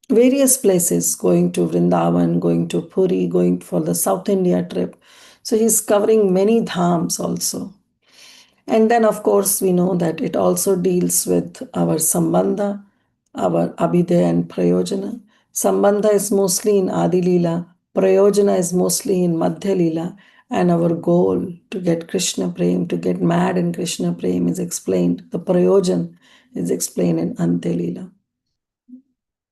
various places, going to Vrindavan, going to Puri, going for the South India trip. So he's covering many dhams also. And then, of course, we know that it also deals with our Sambandha, our Abhidaya and Prayojana. Sambandha is mostly in Adi Leela, Prayojana is mostly in Madhya Leela, and our goal to get Krishna Prem, to get mad in Krishna Prem is explained. The Prayojan is explained in Ante Leela.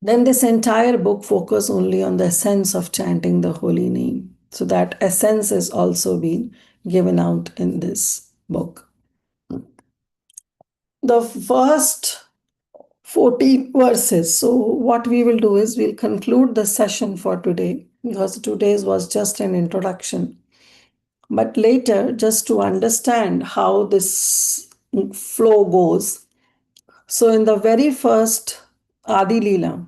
Then this entire book focuses only on the essence of chanting the holy name. So that essence is also being given out in this book. The first 14 verses. So what we will do is we'll conclude the session for today, because today's was just an introduction. But later, just to understand how this flow goes. So in the very first Adi Leela,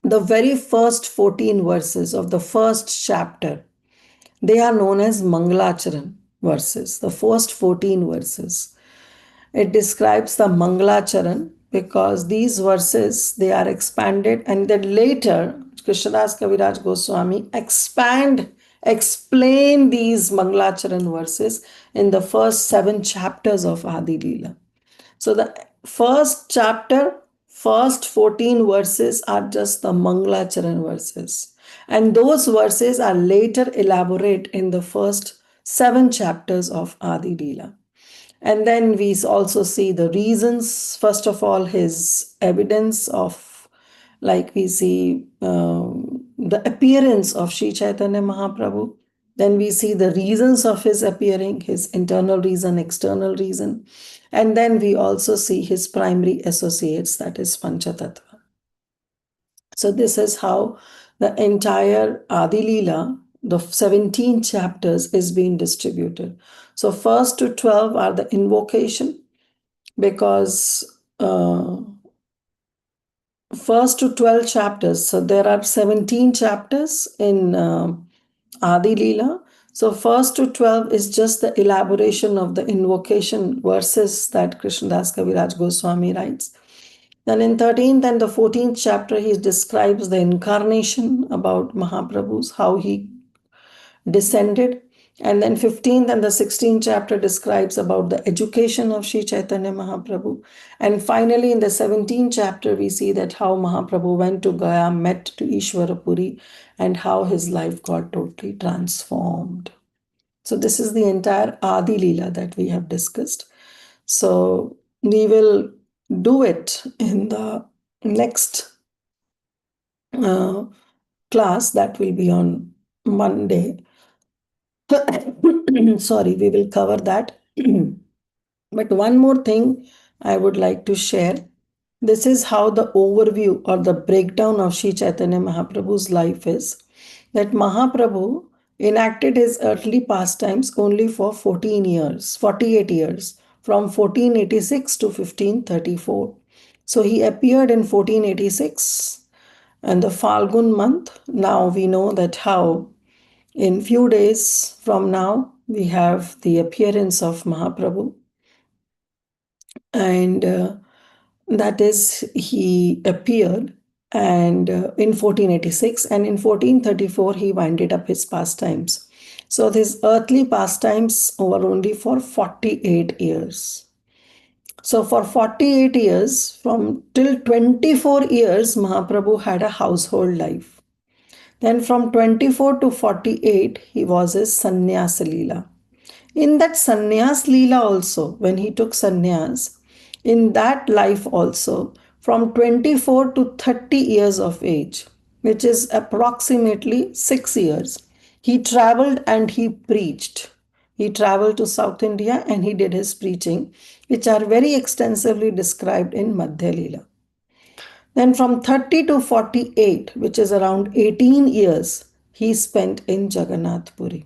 the very first 14 verses of the first chapter, they are known as Mangalacharan verses, the first 14 verses. It describes the Mangalacharan because these verses, they are expanded, and then later Krishnadas Kaviraj Goswami expand explain these Mangalacharan verses in the first 7 chapters of Adi Leela. So the first chapter, first 14 verses are just the Mangalacharan verses. And those verses are later elaborate in the first 7 chapters of Adi Leela. And then we also see the reasons. First of all, his evidence of, like we see the appearance of Śrī Caitanya Mahaprabhu. Then we see the reasons of his appearing, his internal reason, external reason. And then we also see his primary associates, that is Panchatattva. So this is how the entire Adi Leela, the 17 chapters, is being distributed. So first to 12 are the invocation, because first to 12 chapters, so there are 17 chapters in Adi Leela. So first to 12 is just the elaboration of the invocation verses that Krishnadas Kaviraj Goswami writes. Then in 13th and the 14th chapter, he describes the incarnation about Mahaprabhu's, how he descended. And then 15th and the 16th chapter describes about the education of Śrī Caitanya Mahaprabhu. And finally, in the 17th chapter, we see that how Mahaprabhu went to Gaya, met to Ishwarapuri, and how his life got totally transformed. So this is the entire Adi Leela that we have discussed. So we will do it in the next class, that will be on Monday. Sorry, we will cover that. But one more thing I would like to share. This is how the overview or the breakdown of Śrī Caitanya Mahaprabhu's life is. That Mahaprabhu enacted his earthly pastimes only for 14 years, 48 years, from 1486 to 1534. So he appeared in 1486 and the Falgun month. Now we know that how in few days from now we have the appearance of Mahaprabhu, and that is, he appeared and in 1486, and in 1434 he winded up his pastimes. So his earthly pastimes were only for 48 years. So for 48 years, from till 24 years, Mahaprabhu had a household life. Then from 24 to 48, he was his sannyas leela. In that sannyas leela also, when he took sannyas, in that life also, from 24 to 30 years of age, which is approximately 6 years, he traveled and he preached. He traveled to South India and he did his preaching, which are very extensively described in Madhya Leela. Then from 30 to 48, which is around 18 years, he spent in Jagannath Puri.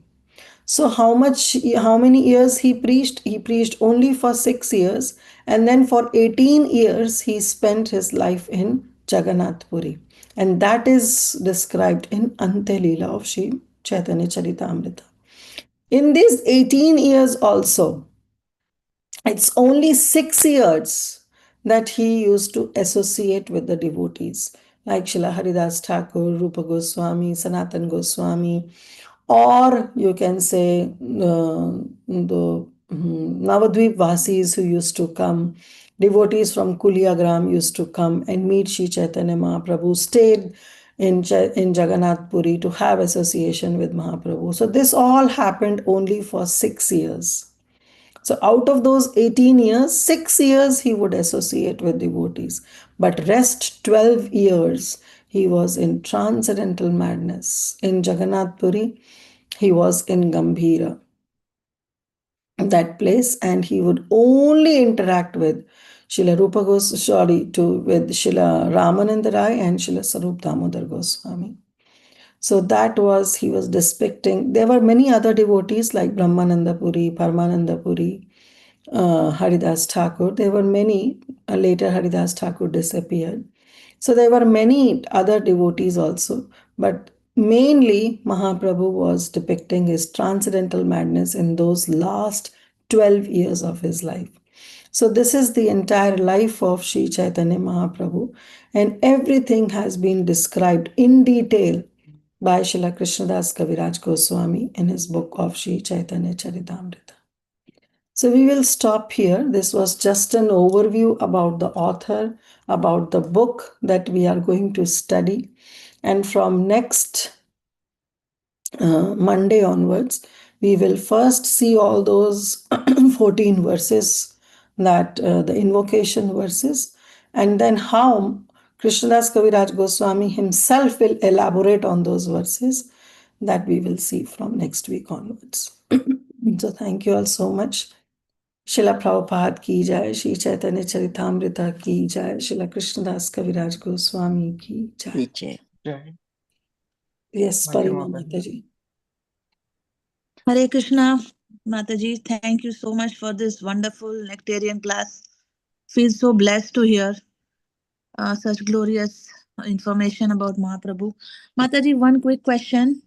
So how many years he preached? He preached only for 6 years, and then for 18 years he spent his life in Jagannath Puri. And that is described in Ante Leela of Śrī Caitanya-caritāmṛta. In these 18 years also, it's only 6 years that he used to associate with the devotees, like Srila Haridas Thakur, Rupa Goswami, Sanatan Goswami, or you can say the Navadvip Vasis who used to come, devotees from Kuliagram used to come and meet Śrī Caitanya Mahaprabhu, stayed in Jagannath Puri to have association with Mahaprabhu. So this all happened only for 6 years. So out of those 18 years, 6 years he would associate with devotees. But rest 12 years, he was in transcendental madness. In Jagannath Puri, he was in Gambhira, that place, and he would only interact with Srila Rupa Goswami, with Srila Ramananda Rai and Srila Sarup Damodar Goswami. So that was, he was depicting. There were many other devotees like Brahmananda Puri, Paramananda Puri, Haridas Thakur. There were many. Later Haridas Thakur disappeared. So there were many other devotees also. But mainly Mahaprabhu was depicting his transcendental madness in those last 12 years of his life. So this is the entire life of Śrī Caitanya Mahaprabhu, and everything has been described in detail by Srila Krishnadas Kaviraj Goswami in his book of Śrī Caitanya-caritāmṛta. So we will stop here. This was just an overview about the author, about the book that we are going to study. And from next Monday onwards, we will first see all those 14 verses, that the invocation verses, and then how Krishnadas Kaviraj Goswami himself will elaborate on those verses. That we will see from next week onwards. So thank you all so much. Srila Prabhupada ki jai, Śrī Caitanya-caritāmṛta ki jai, Srila Krishnadas Kaviraj Goswami ki jai. Yes, Parima Mataji. Hare Krishna, Mataji, thank you so much for this wonderful nectarian class. Feel so blessed to hear such glorious information about Mahaprabhu. Mataji, one quick question.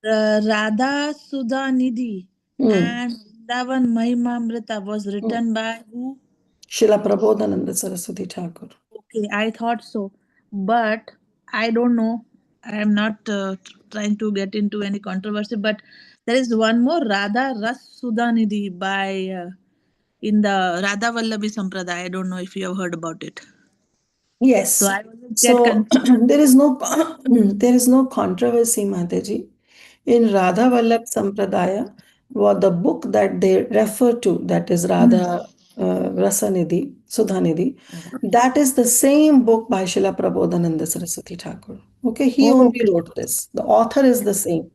Radha Sudha Nidhi and Vrindavan Mahimamrita was written by who? Srila Prabodhananda Saraswati Thakur. Okay, I thought so, but I don't know. I am not trying to get into any controversy, but there is one more Radha Ras Sudha Nidhi by in the Radha Vallabi Sampradaya. I don't know if you have heard about it. Yes. So I always get So confused. there is no controversy, Mataji. In Radha Vallabh Sampradaya, what the book that they refer to, that is Radha Rasanidhi, Sudhanidhi, that is the same book by Srila Prabodhananda Saraswati Thakur. Okay, he only wrote this. The author is the same.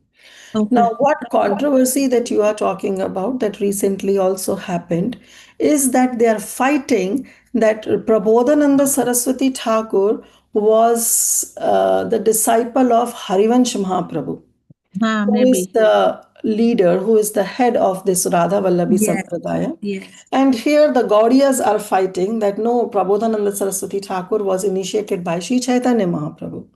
Okay. Now, what controversy that you are talking about that recently also happened is that they are fighting that Prabodhananda Saraswati Thakur was the disciple of Harivansh Mahaprabhu, who is Maybe. the leader, who is the head of this Radha Vallabi Yes. Sampradaya. Yes. And here the Gaudiyas are fighting that no, Prabodhananda Saraswati Thakur was initiated by Śrī Caitanya Mahaprabhu.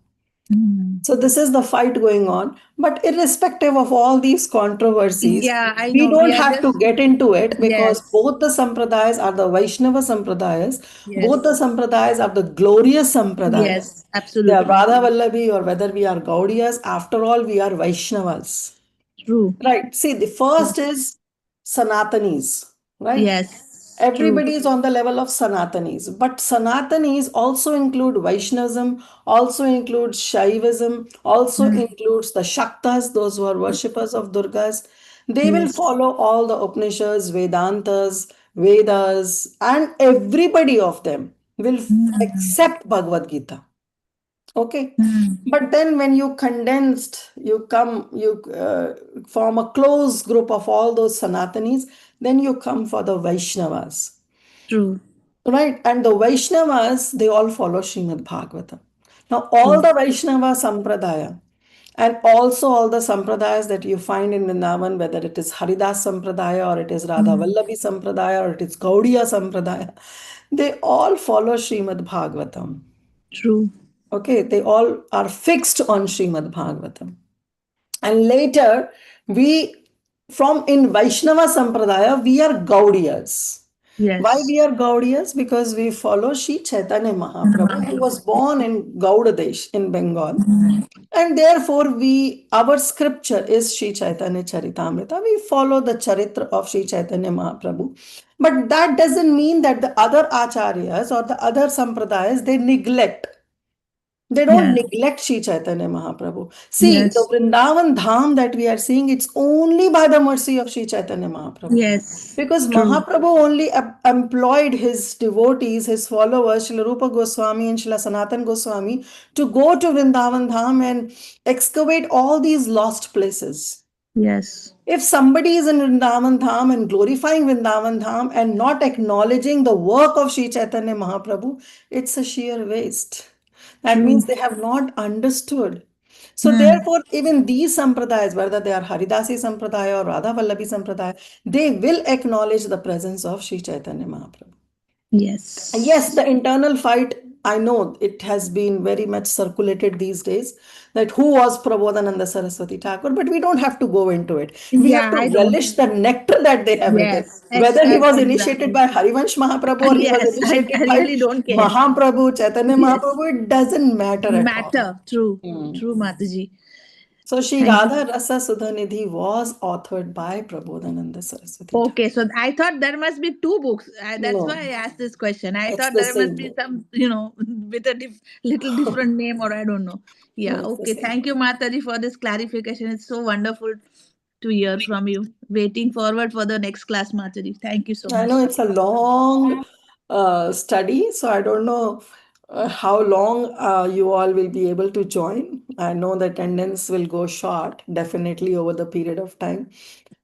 So this is the fight going on. But irrespective of all these controversies, Yeah, I we know. don't We are have to just get into it because Yes. both the sampradayas are the Vaishnava sampradayas. Yes. Both the sampradayas are the glorious sampradayas. Yes, They are absolutely. Radha Vallabi or whether we are Gaudiyas, after all, we are Vaishnavas. True. Right. See, the first is Sanatanis, right? Yes. Everybody is on the level of Sanatanis, but Sanatanis also include Vaishnavism, also includes Shaivism, also includes the Shaktas, those who are worshippers of Durgas. They will follow all the Upanishads, Vedantas, Vedas, and everybody of them will accept Bhagavad Gita. Okay. But then when you condensed, you form a close group of all those Sanatanis, then you come for the Vaishnavas. True. Right. And the Vaishnavas, they all follow Srimad Bhagavatam. Now, all the Vaishnava Sampradaya and also all the Sampradayas that you find in Vrindavan, whether it is Haridas Sampradaya or it is Radha Vallabi Sampradaya or it is Gaudiya Sampradaya, they all follow Srimad Bhagavatam. True. Okay, they all are fixed on Srimad Bhagavatam. And later, from in Vaishnava Sampradaya, we are Gaudiyas. Yes. Why we are Gaudiyas? Because we follow Śrī Caitanya Mahaprabhu, who was born in Gaudadesh in Bengal. And therefore, our scripture is Śrī Caitanya-caritāmṛta. We follow the charitra of Śrī Caitanya Mahaprabhu. But that doesn't mean that the other acharyas or the other sampradayas, they neglect. They don't neglect Śrī Caitanya Mahaprabhu. See, the Vrindavan Dham that we are seeing, it's only by the mercy of Śrī Caitanya Mahaprabhu. Yes. Because True. Mahaprabhu only employed his devotees, his followers, Srila Rupa Goswami and Srila Sanatan Goswami, to go to Vrindavan Dham and excavate all these lost places. Yes. If somebody is in Vrindavan Dham and glorifying Vrindavan Dham and not acknowledging the work of Śrī Caitanya Mahaprabhu, it's a sheer waste. That means they have not understood. So therefore, even these sampradayas, whether they are Haridasi Sampradaya or Radha Vallabi Sampradaya, they will acknowledge the presence of Śrī Caitanya Mahaprabhu. Yes. Yes, the internal fight I know it has been very much circulated these days that who was Prabodhananda Saraswati Thakur, but we don't have to go into it. We have Yeah, to I don't. relish the nectar that they have written. Yes, Whether he was initiated exactly. by Harivansh Mahaprabhu or he was Yes, I initiated by really don't care. Mahaprabhu, Chaitanya Yes. Mahaprabhu, it doesn't matter at all. Matter. True. True, Mataji. So Śrī Thank you. Radha Rasa Sudhanidhi was authored by Prabodhananda Saraswati Thakur. Okay, so I thought there must be two books. That's No. why I asked this question. I It's thought the there must same be book. some, with a little different name, or I don't know. Yeah, No, it's the okay. same Thank you, Mataji, for this clarification. It's so wonderful to hear from you. Waiting forward for the next class, Mataji. Thank you so I much. know it's a long study, so I don't know how long you all will be able to join. I know the attendance will go short, definitely over the period of time.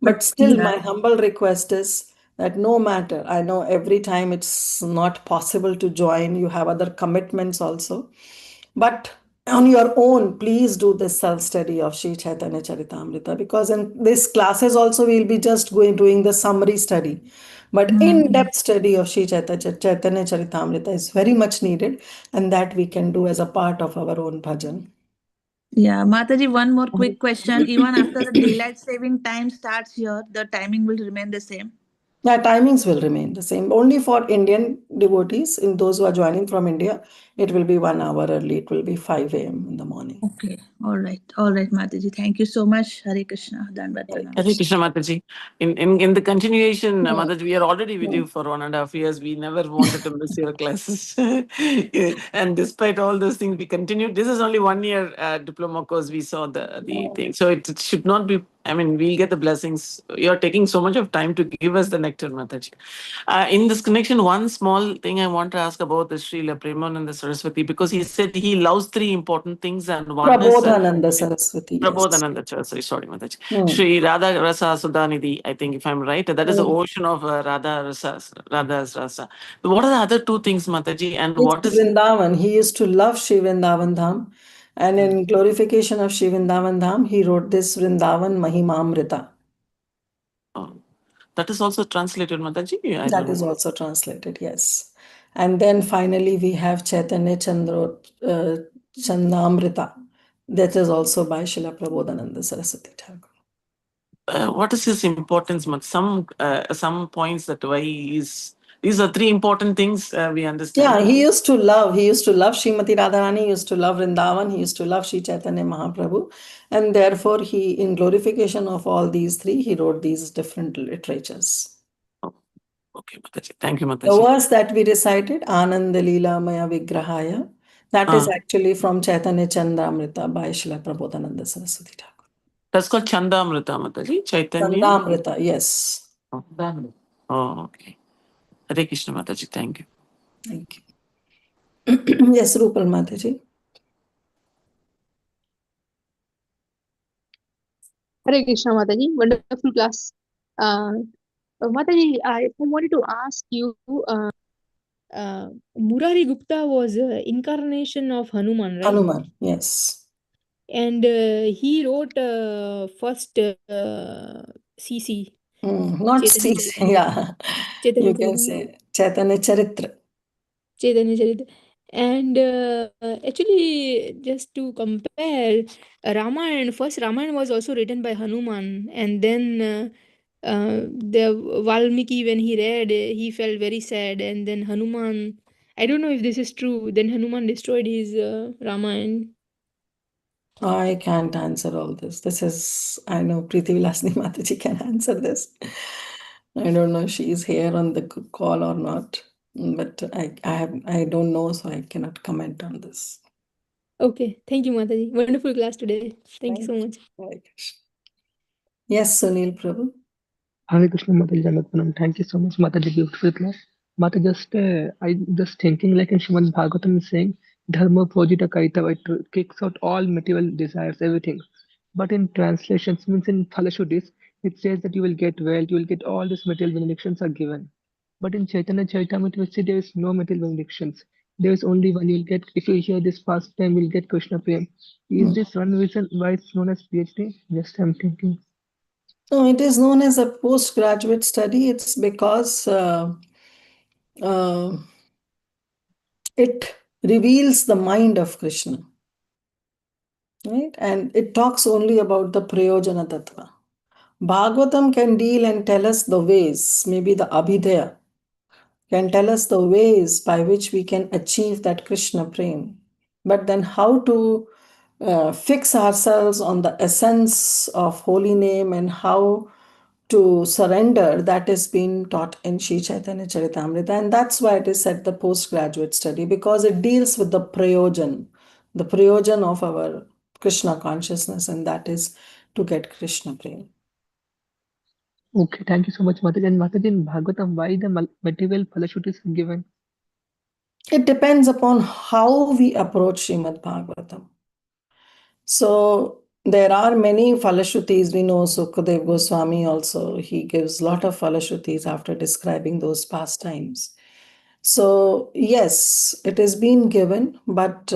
But still, Yeah. my humble request is that no matter, I know every time it's not possible to join, you have other commitments also. But on your own, please do this self-study of Śrī Caitanya-caritāmṛta, because in these classes also we'll be just doing the summary study. But in-depth study of Śrī Caitanya-caritāmṛta is very much needed, and that we can do as a part of our own bhajan. Yeah, Mataji, one more quick question. Even after the daylight saving time starts here, the timing will remain the same? Yeah, timings will remain the same. Only for Indian devotees, in those who are joining from India, it will be 1 hour early. It will be 5 a.m. in the morning. Okay. All right, Mataji. Thank you so much. Hare Krishna. Dandavat Hare pranam. Hare Krishna, Mataji. In the continuation, Yeah. Mataji, we are already with you for 1.5 years. We never wanted to miss your classes. And despite all those things, we continued. This is only 1 year diploma course. We saw the thing. So it should not be, I mean, we'll get the blessings. You're taking so much of time to give us the nectar, Mataji. In this connection, one small thing I want to ask about the Srila Premananda Saraswati, because he said he loves 3 important things, and one is Prabodhananda Saraswati, yes. Prabodhananda Saraswati, sorry, Mataji. Hmm. Śrī Radha Rasa Sudhanidhi, I think, if I'm right, that is the ocean of Radha's Rasa. What are the other 2 things, Mataji, and what It's is... Vrindavan. He used to love Shri Vrindavan Dham. And in glorification of Shri Vrindavan Dham, he wrote this Vrindavan Mahimamrita. Oh, that is also translated, Mataji? I That don't is know. also translated, yes. And then finally we have Chaitanya Chandamrita. That is also by Srila Prabodhananda Saraswati Thakur. What is his importance? Some points that why these are 3 important things we understand. Yeah, he used to love Srimati Radharani, he used to love Vrindavan, he used to love Śrī Caitanya Mahaprabhu, and therefore he, in glorification of all these 3, he wrote these different literatures. Oh, okay, Mataji. Thank you, The Mataji. verse that we recited, Ananda Leela Maya Vigrahaya, that is actually from Chaitanya Chandamrita by Srila Prabodhananda Saraswati Thakur. That's called Chandamrita, Mataji. Chaitanya. Chandamrita, yes. Oh, okay. Hare Krishna, Mataji. Thank you. Thank you. Yes, Rupal Mataji. Hare Krishna, Mataji. Wonderful class. Mataji, I wanted to ask you, Murari Gupta was incarnation of Hanuman, right? Hanuman, yes. And he wrote first CC. Not Chaitanya CC, yeah. Chaitanya You can say Chaitanya Charitra. Chaitanya Charita. And actually, just to compare, first Ramayana was also written by Hanuman, and then the Valmiki, when he read, he felt very sad, and then Hanuman, I don't know if this is true, then Hanuman destroyed his Ramayana. I can't answer all this. This is, I know Preeti Vilasni Mataji can answer this. I don't know if she is here on the call or not, but I don't know, so I cannot comment on this. Okay, thank you, Mataji. Wonderful class today. Thank you so much. Hare Krishna. Yes, Sunil Prabhu. Hare Krishna, Mataji Janatpanam. Thank you so much, Mataji. Beautiful class. Mata, I just thinking like in Srimad Bhagavatam is saying, Dharma Pojita Kaita, it kicks out all material desires, everything. But in translations, means in Phalashuddhis, it says that you will get wealth, you will get all these material benedictions are given. But in Chaitanya Charitamrita, we see there is no material benedictions. There is only one you will get, if you hear this pastime, you will get Krishna Prem. Is this one reason why it's known as PhD? Just I'm thinking. No, it is known as a postgraduate study. It's because it reveals the mind of Krishna. Right? And it talks only about the Prayojana Tattva. Bhagavatam can deal and tell us the ways, maybe the Abhidhaya, can tell us the ways by which we can achieve that Krishna prem. But then how to fix ourselves on the essence of holy name and how to surrender, that is being taught in Śrī Caitanya-caritāmṛta. And that's why it is said the postgraduate study, because it deals with the prayojan of our Krishna consciousness, and that is to get Krishna prem. Okay, thank you so much, Mataji. And Mataji, in Bhagavatam, why the material falashrutis are given? It depends upon how we approach Srimad Bhagavatam. So there are many falashrutis. We know Sukadev Goswami also, he gives a lot of falashrutis after describing those pastimes. So yes, it is being given, but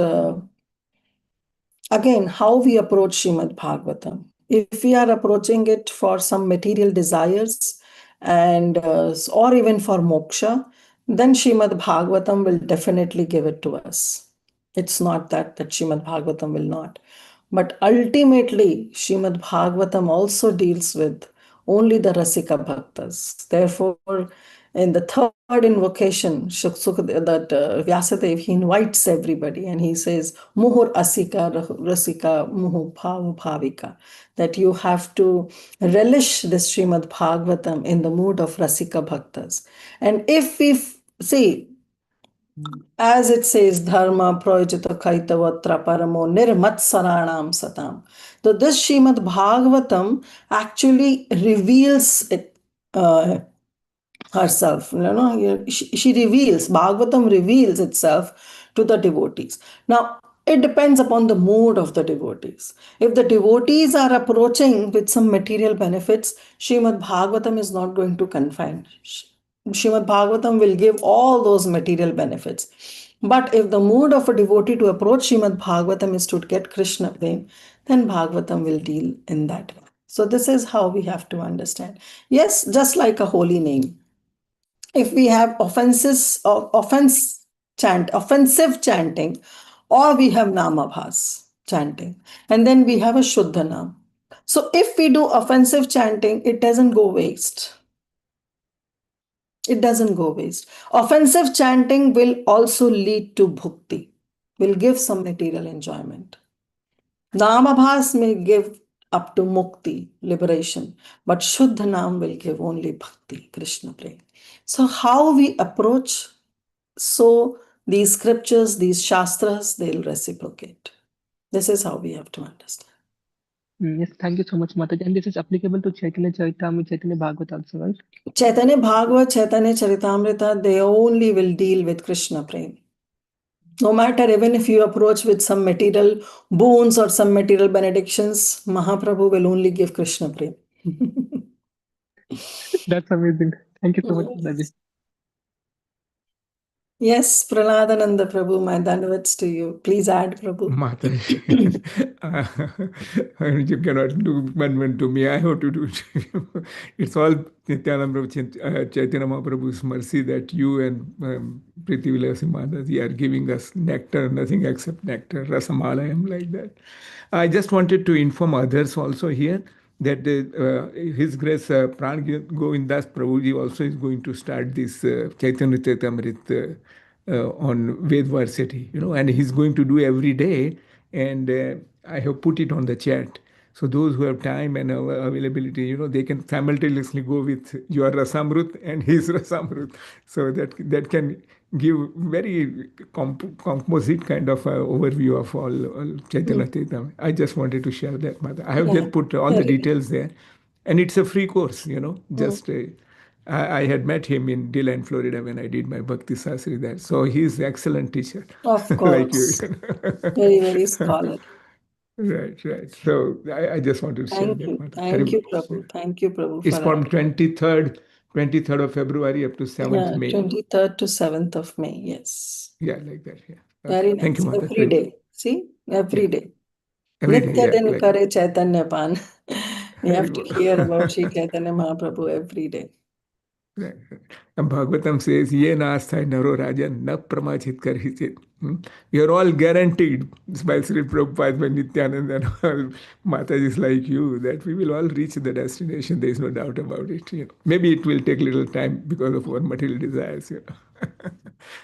again, how we approach Srimad Bhagavatam. If we are approaching it for some material desires and or even for moksha, then Srimad Bhagavatam will definitely give it to us. It's not that Srimad Bhagavatam will not. But ultimately, Srimad Bhagavatam also deals with only the Rasika Bhaktas. Therefore, in the third invocation, Vyasadeva, he invites everybody and he says, Muhur Asika Rasika Muhu Bhavu Bhavika, that you have to relish this Srimad Bhagavatam in the mood of Rasika Bhaktas. And if we see, as it says, Dharma Projita Kaitavatra Paramo Nirmatsaranam Satam. So this Srimad Bhagavatam actually reveals it, herself. She reveals, Bhagavatam reveals itself to the devotees. Now, it depends upon the mood of the devotees. If the devotees are approaching with some material benefits, Srimad Bhagavatam is not going to confine. Srimad Bhagavatam will give all those material benefits. But if the mood of a devotee to approach Srimad Bhagavatam is to get Krishna prem, then Bhagavatam will deal in that way. So this is how we have to understand. Yes, just like a holy name. If we have offensive chanting, or we have namabhas chanting, and then we have a Shuddha Nam. So if we do offensive chanting, it doesn't go waste. It doesn't go waste. Offensive chanting will also lead to bhukti, will give some material enjoyment. Namabhas may give up to mukti, liberation, but Shuddha Nam will give only bhakti, Krishna prem. So how we approach, so these scriptures, these shastras, they'll reciprocate. This is how we have to understand. Yes, thank you so much, Mataji. And this is applicable to Chaitanya Charitamrita, Chaitanya Bhagavata also, right? Chaitanya Bhagavad, Chaitanya Charitamrita, they only will deal with Krishna prem. No matter even if you approach with some material boons or some material benedictions, Mahaprabhu will only give Krishna prem. That's amazing. Thank you so much, Mataji. Yes, Praladananda Prabhu, my dhanavats to you. Please add, Prabhu. Mataji, you cannot do one to me. I have to do it. It's all Nityananda Chaitanya Mahaprabhu's mercy that you and Priti Vilasi Mataji are giving us nectar, nothing except nectar, rasamalayam like that. I just wanted to inform others also here that His Grace Pran Govindas Prabhuji also is going to start this Chaitanya Charitamrita on Vedvarsity, and he's going to do every day. And I have put it on the chat. So those who have time and availability, they can simultaneously go with your Rasamrut and his Rasamrut. So that can give very composite kind of overview of all Chaitanya Charitamrita. I just wanted to share that, Mother. I have just put all the details there. And it's a free course, just... I had met him in DeLand, Florida when I did my Bhakti Sasri there. So he's an excellent teacher. Of course. Like you. Very, very scholarly. Right. So I just wanted to share that. Thank you, Prabhu. Thank you, Prabhu. It's from 23rd of February up to 7th May. 23rd to 7th of May, yes. Yeah, like that, yeah. Very nice. Thank you, Mother. Every day. See? Every day. Every day, Nitya din like kare Chaitanya Pan. You have to hear about Śrī Caitanya Mahaprabhu every day. Right. And Bhagavatam says, Ye nastha naro rajan na pramachit karhichit. You are all guaranteed by Sri Prabhupada, by Nityananda and all Matajis like you that we will all reach the destination. There is no doubt about it. Maybe it will take little time because of our material desires.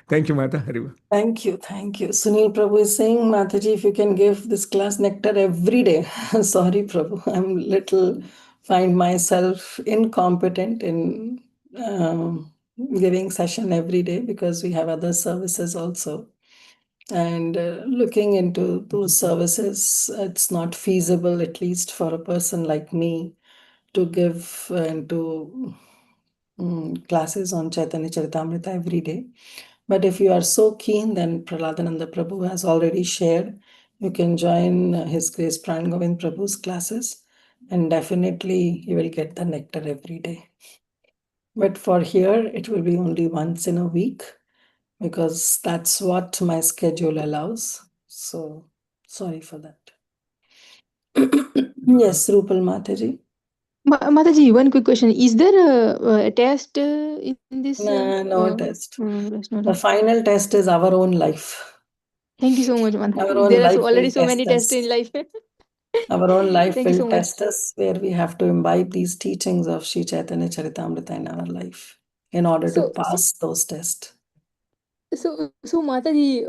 Thank you, Mata. Hariva. Thank you, thank you. Sunil Prabhu is saying, Mataji, if you can give this class nectar every day. Sorry, Prabhu, find myself incompetent in giving session every day because we have other services also. And looking into those services, it's not feasible, at least for a person like me, to give and to classes on Chaitanya Charitamrita every day. But if you are so keen, then Prahladananda Prabhu has already shared. You can join His Grace Pran Govind Prabhu's classes, and definitely you will get the nectar every day. But for here, it will be only once in a week because that's what my schedule allows. So sorry for that. Yes, Rupal Mataji. Mataji, one quick question. Is there a test in this? No test. That's not The final test is our own life. Thank you so much, Our Mataji. own There are life already will so many test tests us. in life. Our own life Thank you will so much. test us, where we have to imbibe these teachings of Śrī Caitanya-caritāmṛta in our life in order to pass those tests. So Mataji,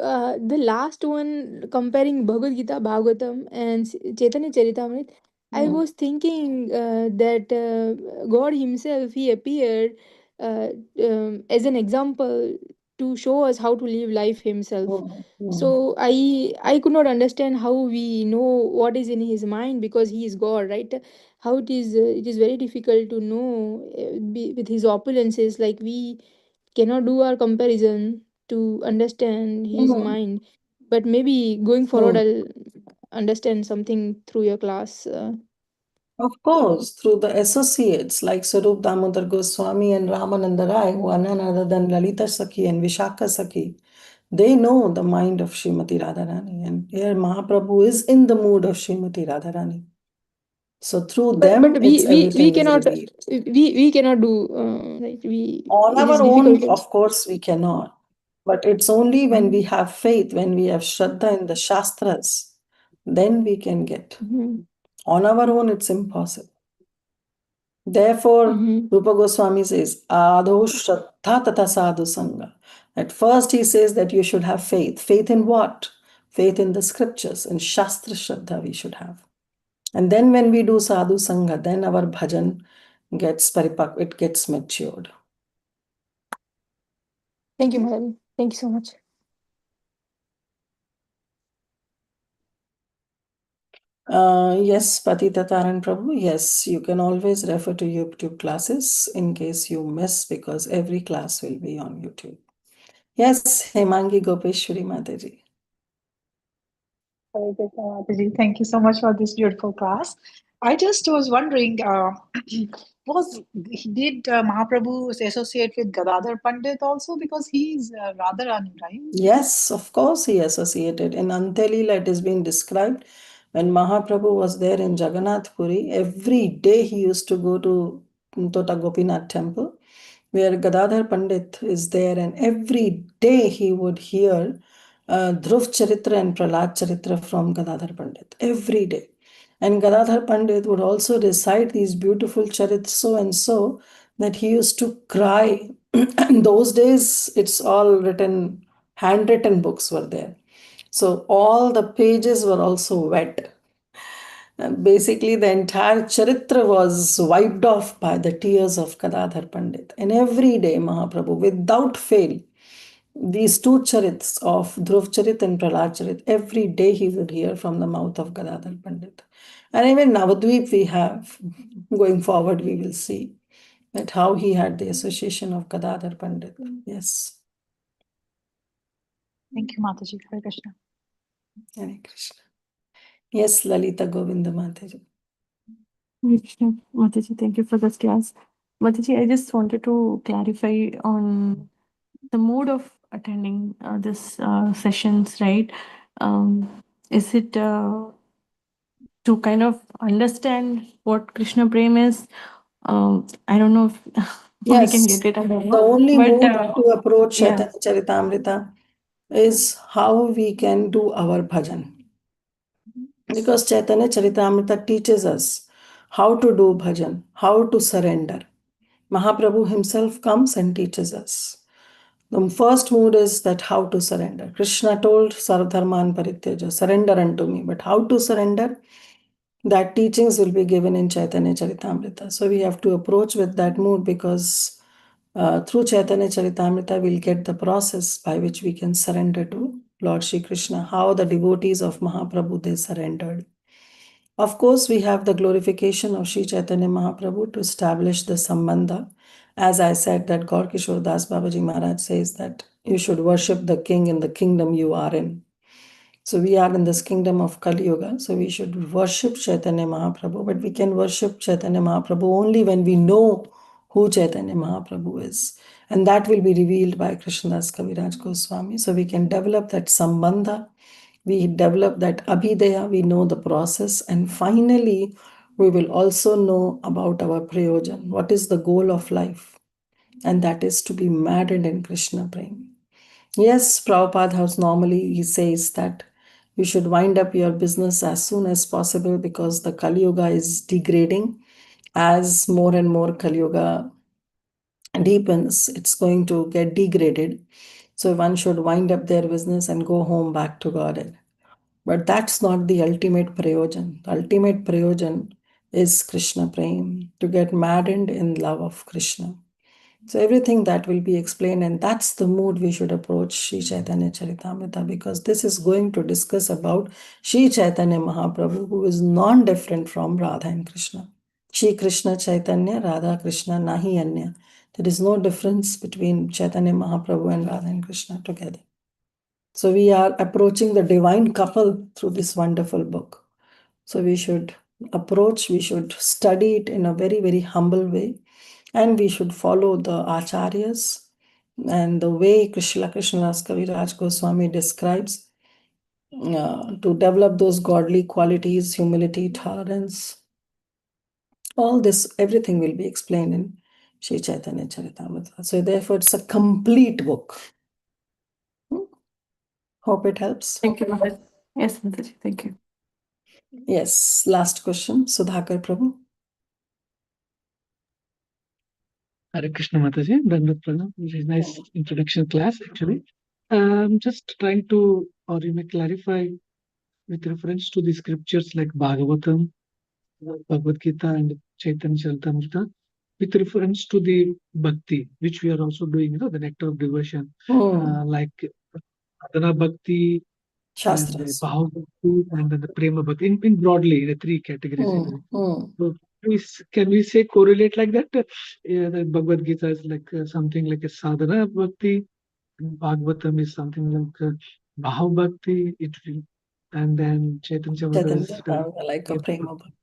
the last one comparing Bhagavad Gita, Bhagavatam, and Chaitanya Charitamrita, I was thinking that God Himself, He appeared as an example to show us how to live life Himself. So I could not understand how we know what is in His mind because He is God, right? How it is very difficult to know with His opulences, like we cannot do our comparison to understand His mind. But maybe going forward, I'll understand something through your class. Of course, through the associates like Swarup Damodar Goswami and Ramananda Rai, who are none other than Lalita Sakhi and Vishaka Sakhi. They know the mind of Srimati Radharani, and here Mahaprabhu is in the mood of Srimati Radharani. So through them, But we everything is cannot revealed. we cannot do right. On It is our own, difficult. of course, we cannot. But it's only when we have faith, when we have Shraddha in the Shastras, then we can get. On our own, it's impossible. Therefore, Rupa Goswami says, Adho Shraddha Tata Sadhu Sangha. At first, he says that you should have faith. Faith in what? Faith in the scriptures. In Shastra Shraddha, we should have. And then when we do Sadhu Sangha, then our bhajan gets paripak, it gets matured. Thank you, Madam. Thank you so much. Yes, Patita Taran Prabhu. Yes, you can always refer to YouTube classes in case you miss, because every class will be on YouTube. Yes, Hemangi Gopeshwari Mataji. Very good, Mataji. Thank you so much for this beautiful class. I just was wondering, did Mahaprabhu associate with Gadadhar Pandit also, because he's Radharani, right? Yes, of course he associated. In Antelila, it has been described when Mahaprabhu was there in Jagannath Puri, every day he used to go to Tota Gopinath temple, where Gadadhar Pandit is there, and every day he would hear Dhruv Charitra and Prahlad Charitra from Gadadhar Pandit, every day. And Gadadhar Pandit would also recite these beautiful charits so and so that he used to cry. In those days, it's all written, handwritten books were there. So all the pages were also wet. Basically, the entire charitra was wiped off by the tears of Gadadhar Pandit. And every day, Mahaprabhu, without fail, these two charits of Dhruv Charit and Prahlad Charit, every day he would hear from the mouth of Gadadhar Pandit. And even Navadvip we have, going forward, we will see that how he had the association of Gadadhar Pandit. Yes. Thank you, Mataji. Hare Krishna. Hare Krishna. Yes, Lalita Govinda Mataji. Hare Krishna. Mataji, thank you for this class. Mataji, I just wanted to clarify on the mode of attending this sessions, right? Is it to kind of understand what Krishna Prem is? I don't know if we can Yes. get it. I don't The know. only But mood to approach yeah. Chaitanya-caritāmṛta is how we can do our bhajan. Because Chaitanya-caritāmṛta teaches us how to do bhajan, how to surrender. Mahaprabhu himself comes and teaches us. The first mood is that how to surrender. Krishna told Sarvdharman Parityaja, surrender unto me. But how to surrender? That teachings will be given in Chaitanya Charitamrita. So we have to approach with that mood, because through Chaitanya Charitamrita we'll get the process by which we can surrender to Lord Shri Krishna, how the devotees of Mahaprabhu, they surrendered. Of course, we have the glorification of Sri Chaitanya Mahaprabhu to establish the sambandha. As I said, that Gaur Kishore Das Babaji Maharaj says that you should worship the king in the kingdom you are in. So we are in this kingdom of Kali Yuga, so we should worship Chaitanya Mahaprabhu, but we can worship Chaitanya Mahaprabhu only when we know who Chaitanya Mahaprabhu is. And that will be revealed by Krishnadas Kaviraj Goswami. So we can develop that sambandha, we develop that abhideya, we know the process, and finally we will also know about our prayojan, what is the goal of life, and that is to be maddened in Krishna Prem. Yes, Prabhupada has normally, he says that you should wind up your business as soon as possible, because the Kali Yuga is degrading. As more and more Kali Yuga deepens, it's going to get degraded. So one should wind up their business and go home back to Godhead. But that's not the ultimate prayojan. The ultimate prayojan is Krishna Prem, to get maddened in love of Krishna. So everything that will be explained, and that's the mood we should approach Śrī Caitanya-caritāmṛta, because this is going to discuss about Śrī Chaitanya Mahaprabhu, who is non-different from Radha and Krishna. Śrī Krishna Chaitanya, Radha Krishna, nahi anya. There is no difference between Chaitanya Mahaprabhu and Radha and Krishna together. So we are approaching the divine couple through this wonderful book. So we should approach, we should study it in a very, very humble way. And we should follow the acharyas and the way Krishnadas Kaviraj Goswami describes to develop those godly qualities, humility, tolerance. All this, everything will be explained in Śrī Caitanya-caritāmṛta. So therefore, it's a complete book. Hope it helps. Thank you, Mataji. Yes, Mataji, thank you. Yes, last question, Sudhakar Prabhu. Hare Krishna Mataji, Dandavat Pranam. Very nice introduction class actually. I'm just trying to, or you may clarify with reference to the scriptures like Bhagavatam, Bhagavad Gita and Chaitanya Charitamrita, with reference to the bhakti, which we are also doing, the nectar of devotion, like Adana Bhakti, Shastras. and Bhav Bhakti, and then the Prema Bhakti, in broadly the three categories. So can we say correlate like that? The Bhagavad Gita is like something like a sadhana bhakti, and Bhagavatam is something like Bhav Bhakti, and then Chaitanya Charitamrita is like a prema bhakti.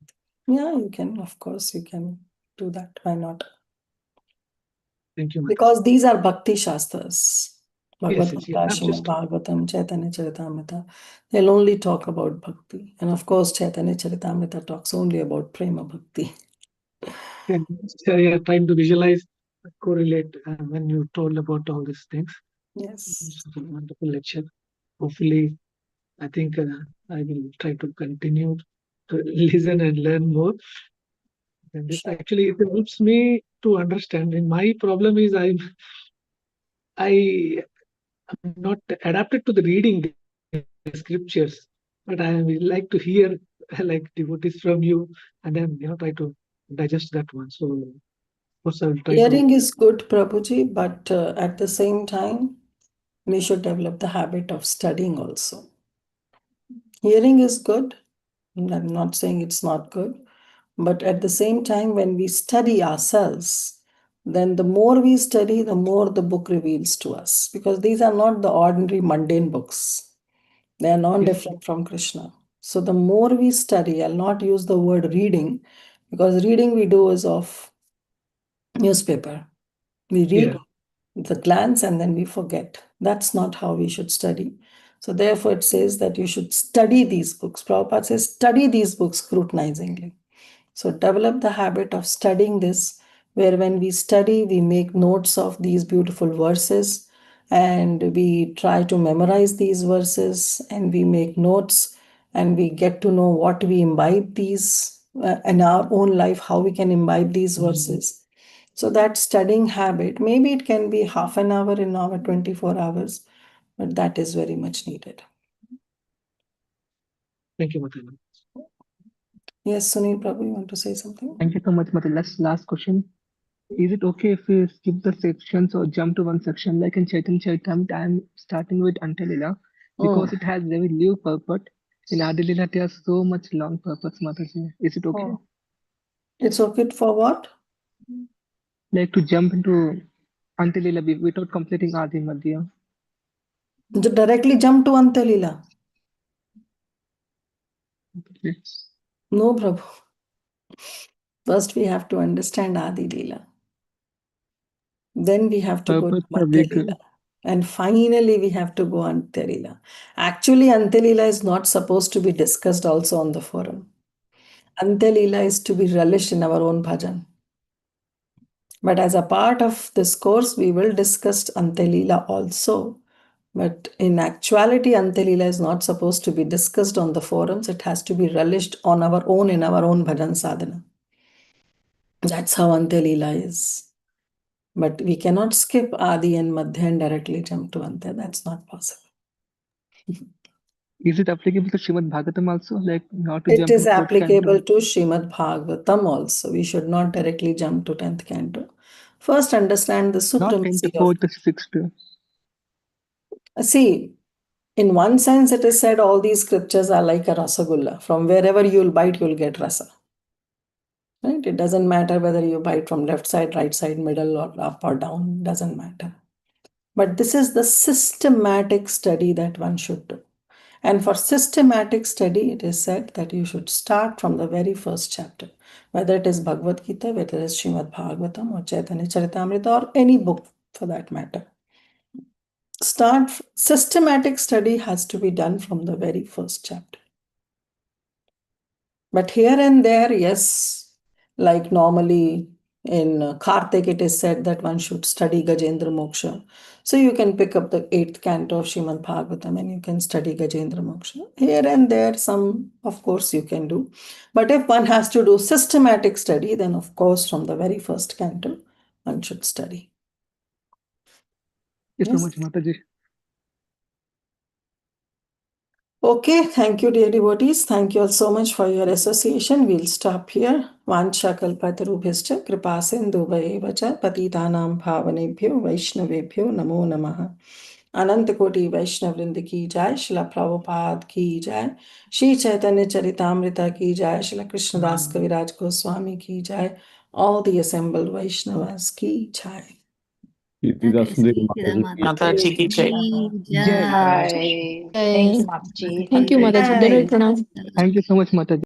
Yeah, you can, of course, you can do that. Why not? Thank you. Because these are bhakti shastras. Bhagavad Yes, Gita, Srimad Bhagavatam, Chaitanya Charitamrita, they'll only talk about bhakti. And of course, Chaitanya Charitamrita talks only about prema bhakti. Yeah, trying to visualize, correlate when you told about all these things. Yes. It's a wonderful lecture. Hopefully, I think I will try to continue to listen and learn more. And this actually it helps me to understand. And my problem is I am not adapted to the reading the scriptures, but I would like to hear like devotees from you, and then try to digest that one. So of course I will try. Hearing is good, Prabhuji, but at the same time, we should develop the habit of studying also. Hearing is good. I'm not saying it's not good, but at the same time, when we study ourselves, then the more we study, the more the book reveals to us, because these are not the ordinary mundane books. They are non-different from Krishna. So the more we study, I'll not use the word reading, because reading we do is of newspaper. We read the glance and then we forget. That's not how we should study. So therefore it says that you should study these books. Prabhupada says, study these books scrutinizingly. So develop the habit of studying this where when we study, we make notes of these beautiful verses and we try to memorize these verses and we make notes and we get to know what we imbibe these in our own life, how we can imbibe these verses. So that studying habit, maybe it can be half an hour in our 24 hours, but that is very much needed. Thank you, Mataji. Yes, Sunil Prabhu, you want to say something? Thank you so much, Mataji. Last question. Is it okay if we skip the sections or jump to one section? Like in Chaitanya-caritāmṛta, I'm starting with Antalila because it has very little purport. In Adilila, it has so much long purpose, Mataji. Is it okay? It's okay for what? Like to jump into Antalila without completing Adi Madhya. Directly jump to Antalila. Okay. No, Prabhu. First, we have to understand Adi Leela. Then we have to go to Madhya-lila. And finally, we have to go Antalila. Actually, Antalila is not supposed to be discussed also on the forum. Antalila is to be relished in our own bhajan. But as a part of this course, we will discuss Antalila also. But in actuality, Antalila is not supposed to be discussed on the forums. It has to be relished on our own in our own bhajan sadhana. That's how Antalila is. But we cannot skip Adi and Madhya and directly jump to Ante. That's not possible. Is it applicable to Srimad Bhagavatam also? Like not to It jump is to 4th applicable canto? to Srimad Bhagavatam also. We should not directly jump to 10th canto. First, understand the Not 10th, supremacy 4th, of... 6th. See, in one sense, it is said all these scriptures are like a rasagulla. From wherever you'll bite, you'll get rasa. Right? It doesn't matter whether you bite from left side, right side, middle, or up or down. Doesn't matter. But this is the systematic study that one should do. And for systematic study, it is said that you should start from the very first chapter. Whether it is Bhagavad Gita, whether it is Srimad Bhagavatam or Caitanya-caritāmṛta or any book for that matter. Systematic study has to be done from the very first chapter. But here and there, yes, like normally in Kartik, it is said that one should study Gajendra Moksha. So you can pick up the 8th canto of Srimad Bhagavatam and you can study Gajendra Moksha. Here and there, some, of course, you can do. But if one has to do systematic study, then of course, from the very first canto, one should study. Thank you so much, Mataji. Okay, thank you, dear devotees. Thank you all so much for your association. We'll stop here. Vancha kalpatarubhyascha kripa sindhubhayeva cha patitanam bhavanebhyo vaishnavebhyo namo namaha. Anant Koti Vaishnav Vrinda ki jai, Srila Prabhupada ki jai, Śrī Caitanya-caritāmṛta ki jai, Srila Krishnadas Kaviraj Goswami ki jai, all the assembled Vaishnavas ki jai. Kirtida Sndari Mataji ki jai. Hi. Thank you, Mataji. Thank you, Mataji. Dandavat pranam. Thank you so much, Mataji.